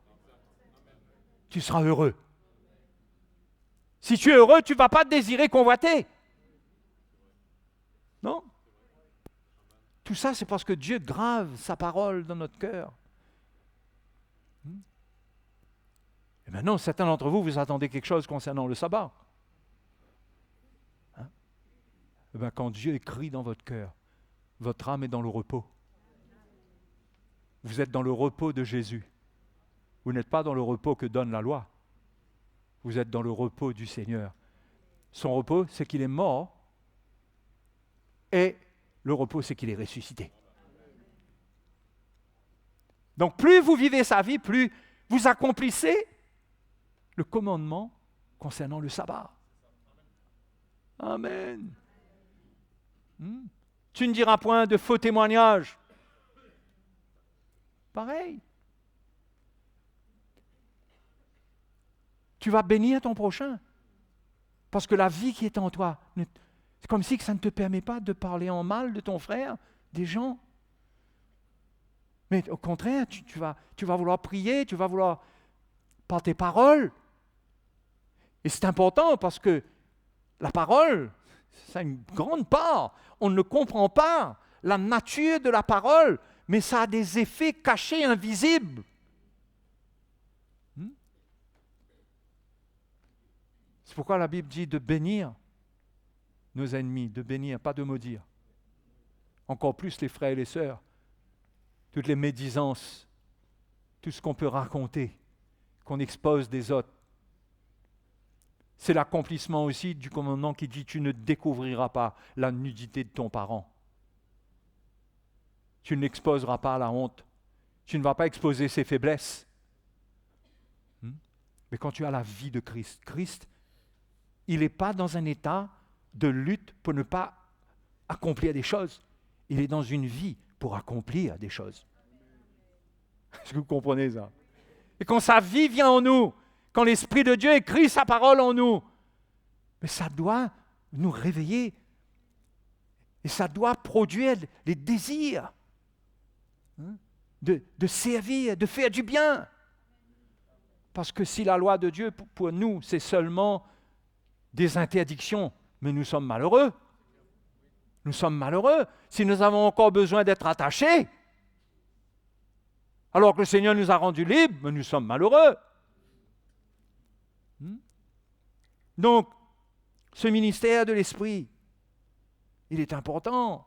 Tu seras heureux. Si tu es heureux, tu ne vas pas désirer convoiter. Non? Tout ça, c'est parce que Dieu grave sa parole dans notre cœur. Et maintenant, certains d'entre vous, vous attendez quelque chose concernant le sabbat. Hein? Eh bien, quand Dieu écrit dans votre cœur, votre âme est dans le repos. Vous êtes dans le repos de Jésus. Vous n'êtes pas dans le repos que donne la loi. Vous êtes dans le repos du Seigneur. Son repos, c'est qu'il est mort. Et le repos, c'est qu'il est ressuscité. Donc, plus vous vivez sa vie, plus vous accomplissez le commandement concernant le sabbat. Amen. Tu ne diras point de faux témoignages. Pareil. Tu vas bénir ton prochain. Parce que la vie qui est en toi, c'est comme si ça ne te permet pas de parler en mal de ton frère, des gens. Mais au contraire, tu vas vouloir prier, tu vas vouloir, par tes paroles. Et c'est important parce que la parole, ça a une grande part. On ne comprend pas la nature de la parole, mais ça a des effets cachés, invisibles. C'est pourquoi la Bible dit de bénir nos ennemis, de bénir, pas de maudire. Encore plus les frères et les sœurs, toutes les médisances, tout ce qu'on peut raconter, qu'on expose des autres. C'est l'accomplissement aussi du commandement qui dit « Tu ne découvriras pas la nudité de ton parent. Tu ne l'exposeras pas à la honte. Tu ne vas pas exposer ses faiblesses. » Mais quand tu as la vie de Christ, Christ, il n'est pas dans un état de lutte pour ne pas accomplir des choses. Il est dans une vie pour accomplir des choses. Est-ce que vous comprenez ça? Et quand sa vie vient en nous, quand l'Esprit de Dieu écrit sa parole en nous, mais ça doit nous réveiller Et ça doit produire les désirs de servir, de faire du bien. Parce que si la loi de Dieu, pour nous, c'est seulement des interdictions, mais nous sommes malheureux. Nous sommes malheureux si nous avons encore besoin d'être attachés. Alors que le Seigneur nous a rendus libres, mais nous sommes malheureux. Donc, ce ministère de l'Esprit, il est important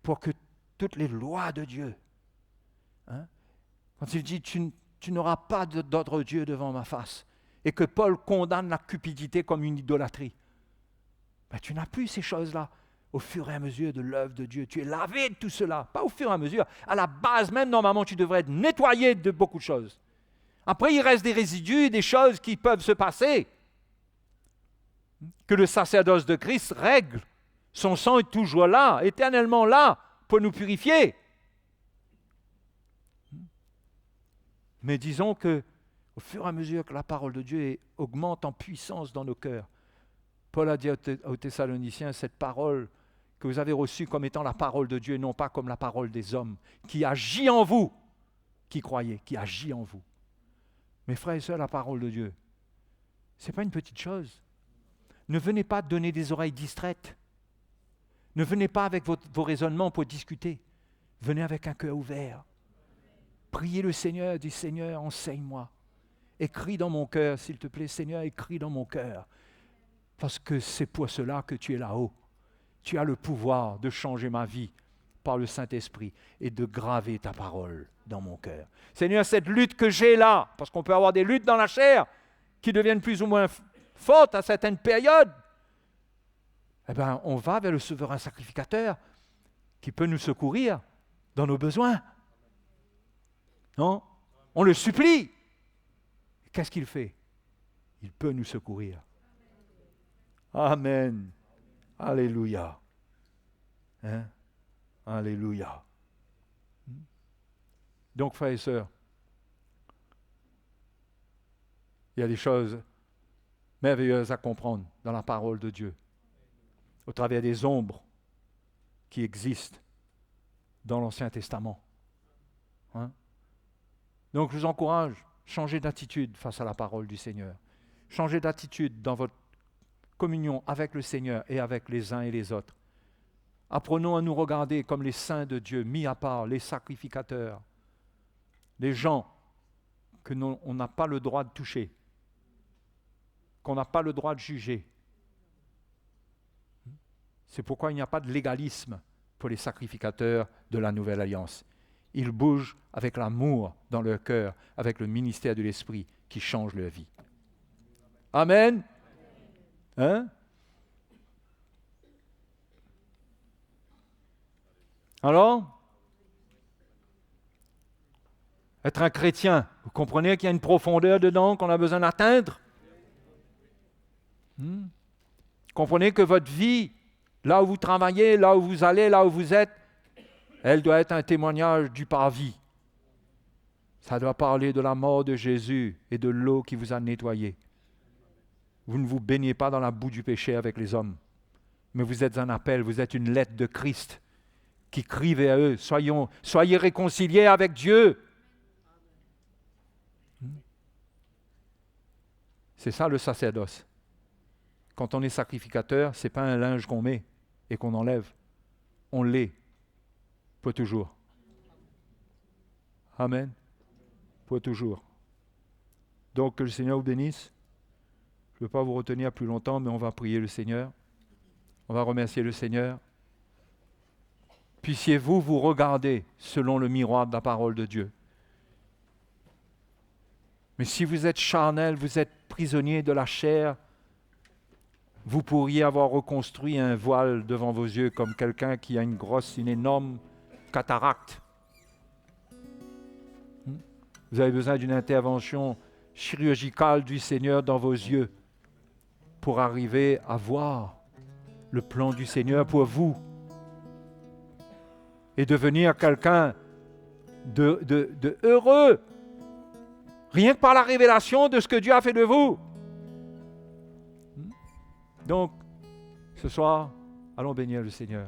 pour que toutes les lois de Dieu, quand il dit tu n'auras pas d'autre Dieu devant ma face, et que Paul condamne la cupidité comme une idolâtrie, ben, tu n'as plus ces choses-là au fur et à mesure de l'œuvre de Dieu. Tu es lavé de tout cela, pas au fur et à mesure. À la base même, normalement, tu devrais être nettoyé de beaucoup de choses. Après, il reste des résidus, des choses qui peuvent se passer. Que le sacerdoce de Christ règle. Son sang est toujours là, éternellement là, pour nous purifier. Mais disons que, au fur et à mesure que la parole de Dieu augmente en puissance dans nos cœurs, Paul a dit aux Thessaloniciens, cette parole que vous avez reçue comme étant la parole de Dieu, non pas comme la parole des hommes, qui agit en vous, qui croyez, qui agit en vous. Mes frères et sœurs, la parole de Dieu, ce n'est pas une petite chose. Ne venez pas donner des oreilles distraites. Ne venez pas avec vos raisonnements pour discuter. Venez avec un cœur ouvert. Priez le Seigneur, dis Seigneur, enseigne-moi. Écris dans mon cœur, s'il te plaît, Seigneur, écris dans mon cœur. Parce que c'est pour cela que tu es là-haut. Tu as le pouvoir de changer ma vie par le Saint-Esprit et de graver ta parole dans mon cœur. Seigneur, cette lutte que j'ai là, parce qu'on peut avoir des luttes dans la chair qui deviennent plus ou moins fortes à certaines périodes, eh bien, on va vers le souverain sacrificateur qui peut nous secourir dans nos besoins. Non? On le supplie. Qu'est-ce qu'il fait? Il peut nous secourir. Amen. Alléluia. Alléluia. Donc, frères et sœurs, il y a des choses merveilleuses à comprendre dans la parole de Dieu, au travers des ombres qui existent dans l'Ancien Testament. Donc, je vous encourage, changez d'attitude face à la parole du Seigneur. Changez d'attitude dans votre communion avec le Seigneur et avec les uns et les autres. Apprenons à nous regarder comme les saints de Dieu, mis à part, les sacrificateurs, les gens qu'on n'a pas le droit de toucher, qu'on n'a pas le droit de juger. C'est pourquoi il n'y a pas de légalisme pour les sacrificateurs de la Nouvelle Alliance. Ils bougent avec l'amour dans leur cœur, avec le ministère de l'Esprit qui change leur vie. Amen. Alors, être un chrétien, vous comprenez qu'il y a une profondeur dedans qu'on a besoin d'atteindre? Comprenez que votre vie, là où vous travaillez, là où vous allez, là où vous êtes, elle doit être un témoignage du parvis. Ça doit parler de la mort de Jésus et de l'eau qui vous a nettoyé. Vous ne vous baignez pas dans la boue du péché avec les hommes, mais vous êtes un appel, vous êtes une lettre de Christ qui crie vers eux, soyez réconciliés avec Dieu. C'est ça le sacerdoce. Quand on est sacrificateur, ce n'est pas un linge qu'on met et qu'on enlève. On l'est pour toujours. Amen. Pour toujours. Donc que le Seigneur vous bénisse. Je ne veux pas vous retenir plus longtemps, mais on va prier le Seigneur. On va remercier le Seigneur. Puissiez-vous vous regarder selon le miroir de la parole de Dieu. Mais si vous êtes charnel, vous êtes prisonnier de la chair, vous pourriez avoir reconstruit un voile devant vos yeux comme quelqu'un qui a une énorme cataracte. Vous avez besoin d'une intervention chirurgicale du Seigneur dans vos yeux pour arriver à voir le plan du Seigneur pour vous et devenir quelqu'un de heureux, rien que par la révélation de ce que Dieu a fait de vous. Donc, ce soir, Allons bénir le Seigneur.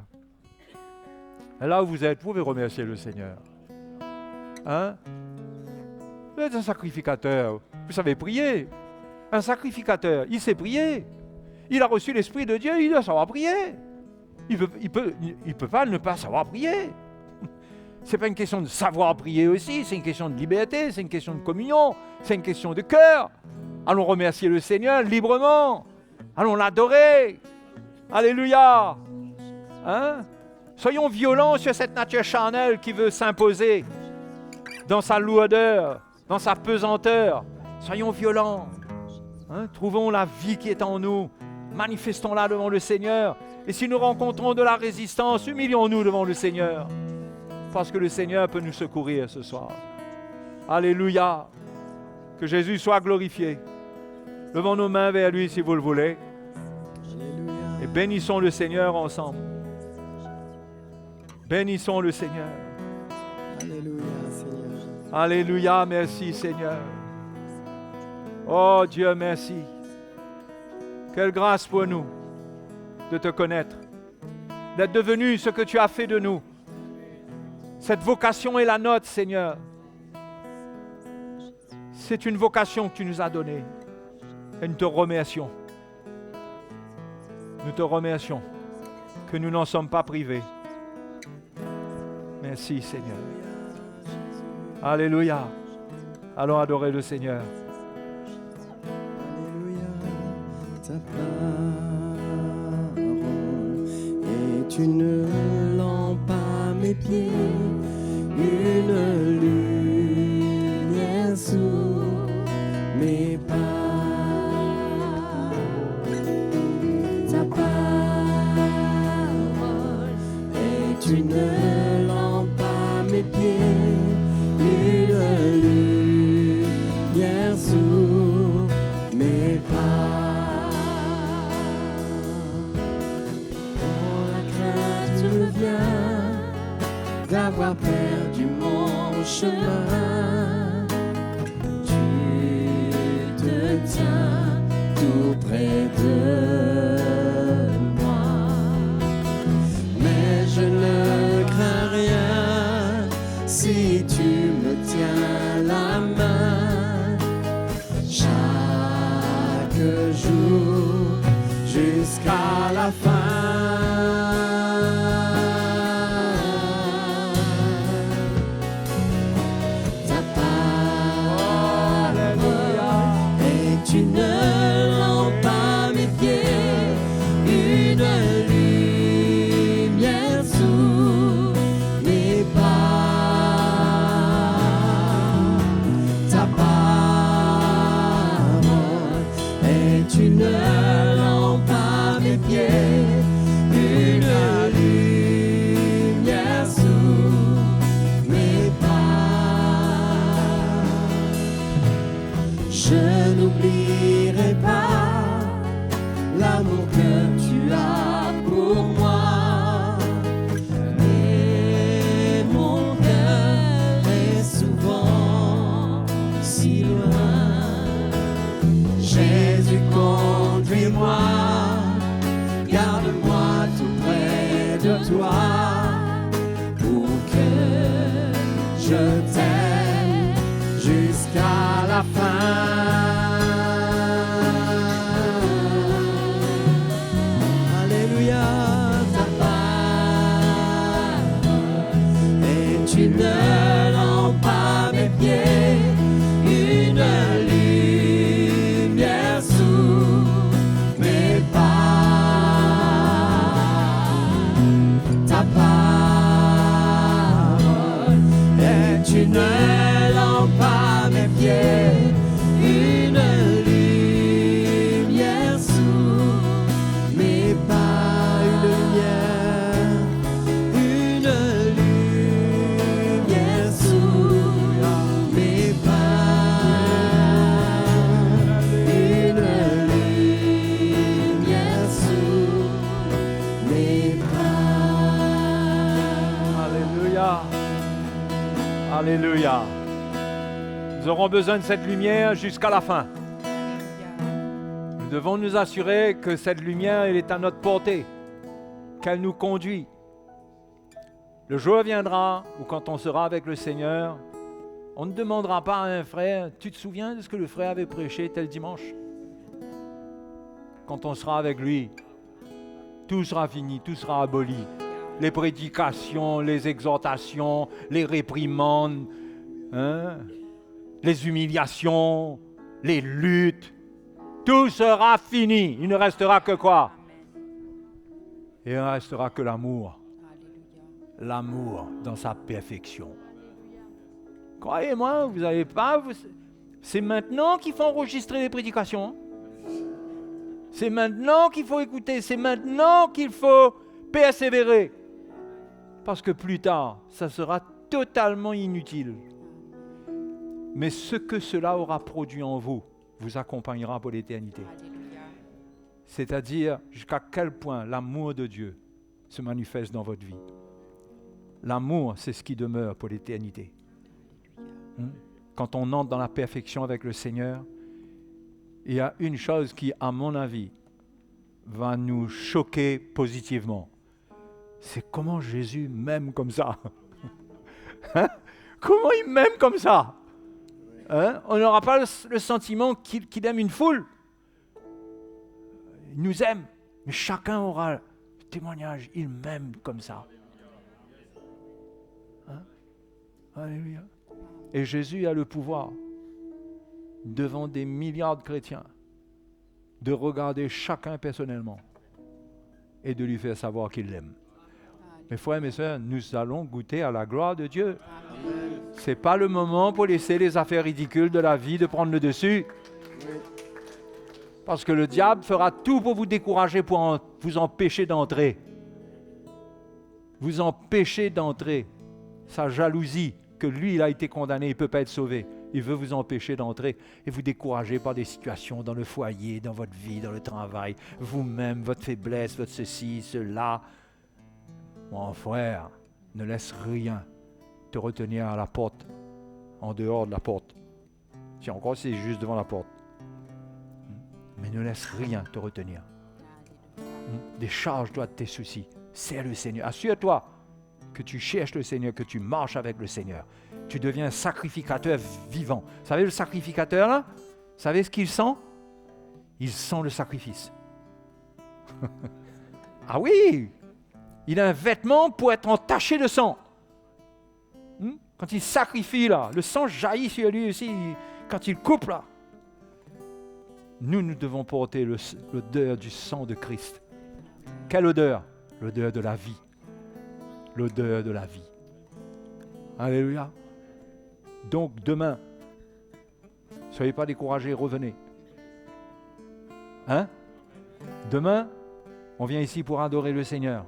Et là où vous êtes, vous pouvez remercier le Seigneur. Hein? Vous êtes un sacrificateur. Vous savez prier. Un sacrificateur, il sait prier. Il a reçu l'Esprit de Dieu, il doit savoir prier. Il peut pas ne pas savoir prier. C'est pas une question de savoir prier aussi, c'est une question de liberté, c'est une question de communion, c'est une question de cœur. Allons remercier le Seigneur librement. Allons l'adorer. Alléluia. Hein? Soyons violents sur cette nature charnelle qui veut s'imposer dans sa lourdeur, dans sa pesanteur. Soyons violents. Hein? Trouvons la vie qui est en nous. Manifestons-la devant le Seigneur. Et si nous rencontrons de la résistance, humilions-nous devant le Seigneur. Parce que le Seigneur peut nous secourir ce soir. Alléluia. Que Jésus soit glorifié. Levons nos mains vers lui si vous le voulez. Alléluia. Et bénissons le Seigneur ensemble. Bénissons le Seigneur. Alléluia, Seigneur. Alléluia, merci Seigneur. Oh Dieu, merci. Quelle grâce pour nous de te connaître, d'être devenu ce que tu as fait de nous. Cette vocation est la nôtre, Seigneur. C'est une vocation que tu nous as donnée. Et nous te remercions. Nous te remercions que nous n'en sommes pas privés. Merci, Seigneur. Alléluia. Allons adorer le Seigneur. Alléluia. Ta parole est une lampe à mes pieds, une lumière sous mes pas. Ta parole est une lampe à mes pieds, une lumière sous mes pas. Quand la crainte me vient d'avoir perdu mon chemin, tu te tiens tout près de moi. Mais je ne crains rien si tu me tiens la main chaque jour jusqu'à la fin. Ta parole est une lampe à mes pieds, une lumière sous mes pas. Ta parole est une lampe à mes pieds, une lumière sous mes pas. Je n'oublierai pas l'amour que tu as pour moi. Mais mon cœur est souvent si loin. Jésus, conduis-moi, garde-moi tout près de toi, pour que je t'aime jusqu'à la fin. Alléluia, ta parole est une lampe à mes pieds, une lumière sous mes pas. Ta parole est une lampe à mes pieds, une lumière sous mes pas, une lumière sous mes pas, une lumière sous mes pas. Alléluia. Alléluia. Nous aurons besoin de cette lumière jusqu'à la fin. Nous devons nous assurer que cette lumière, elle est à notre portée, qu'elle nous conduit. Le jour viendra où quand on sera avec le Seigneur, on ne demandera pas à un frère, tu te souviens de ce que le frère avait prêché tel dimanche? Quand on sera avec lui, tout sera fini, tout sera aboli. Les prédications, les exhortations, les réprimandes, les humiliations, les luttes, tout sera fini. Il ne restera que quoi? Et il ne restera que l'amour. L'amour dans sa perfection. Croyez-moi, vous n'avez pas... C'est maintenant qu'il faut enregistrer les prédications. C'est maintenant qu'il faut écouter. C'est maintenant qu'il faut persévérer. Parce que plus tard, ça sera totalement inutile. Mais ce que cela aura produit en vous, vous accompagnera pour l'éternité. C'est-à-dire jusqu'à quel point l'amour de Dieu se manifeste dans votre vie. L'amour, c'est ce qui demeure pour l'éternité. Quand on entre dans la perfection avec le Seigneur, il y a une chose qui, à mon avis, va nous choquer positivement. C'est comment Jésus m'aime comme ça. Comment il m'aime comme ça? On n'aura pas le sentiment qu'il aime une foule. Il nous aime, mais chacun aura le témoignage. Il m'aime comme ça. Alléluia. Et Jésus a le pouvoir, devant des milliards de chrétiens, de regarder chacun personnellement et de lui faire savoir qu'il l'aime. Mes frères et mes sœurs, nous allons goûter à la gloire de Dieu. Ce n'est pas le moment pour laisser les affaires ridicules de la vie de prendre le dessus. Parce que le diable fera tout pour vous décourager, pour vous empêcher d'entrer. Vous empêcher d'entrer. Sa jalousie, que lui, il a été condamné, il ne peut pas être sauvé. Il veut vous empêcher d'entrer et vous décourager par des situations dans le foyer, dans votre vie, dans le travail, vous-même, votre faiblesse, votre ceci, cela. Mon frère, ne laisse rien te retenir à la porte, en dehors de la porte. Si encore c'est juste devant la porte. Mais ne laisse rien te retenir. Décharge-toi de tes soucis. Sers le Seigneur. Assure-toi que tu cherches le Seigneur, que tu marches avec le Seigneur. Tu deviens un sacrificateur vivant. Vous savez le sacrificateur là? Vous savez ce qu'il sent? Il sent le sacrifice. Ah oui! Il a un vêtement pour être entaché de sang. Quand il sacrifie là, le sang jaillit sur lui aussi. Quand il coupe là. Nous devons porter l'odeur du sang de Christ. Quelle odeur? L'odeur de la vie. L'odeur de la vie. Alléluia. Donc demain, ne soyez pas découragés, revenez. Demain, on vient ici pour adorer le Seigneur.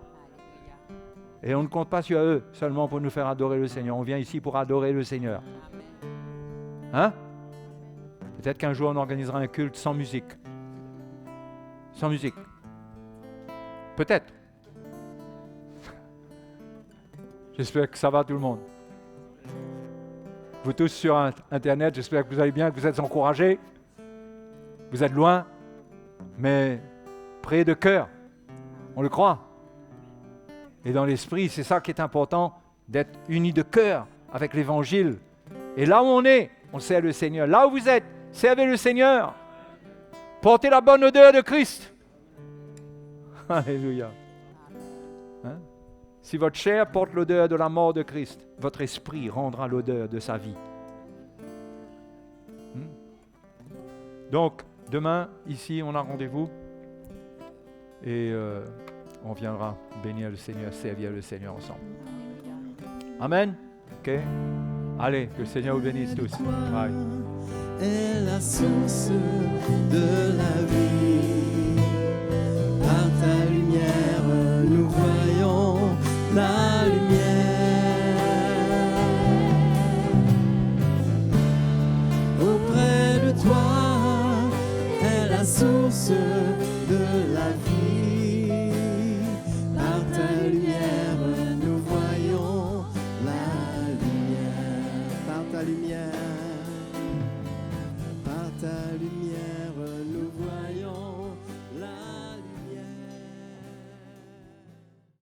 Et on ne compte pas sur eux seulement pour nous faire adorer le Seigneur. On vient ici pour adorer le Seigneur. Peut-être qu'un jour on organisera un culte sans musique. Sans musique. Peut-être. J'espère que ça va tout le monde. Vous tous sur Internet, j'espère que vous allez bien, que vous êtes encouragés. Vous êtes loin, mais près de cœur. On le croit. Et dans l'esprit, c'est ça qui est important, d'être unis de cœur avec l'Évangile. Et là où on est, on sert le Seigneur. Là où vous êtes, servez le Seigneur. Portez la bonne odeur de Christ. Alléluia. Si votre chair porte l'odeur de la mort de Christ, votre esprit rendra l'odeur de sa vie. Donc, demain, ici, on a rendez-vous. Et on viendra bénir le Seigneur, servir le Seigneur ensemble. Amen. Ok. Allez, que le Seigneur vous bénisse tous. Bye. Est la source de la vie. Par ta lumière, nous voyons la lumière. Auprès de toi est la source de la vie. Par ta lumière, nous voyons la lumière. Par ta lumière. Par ta lumière.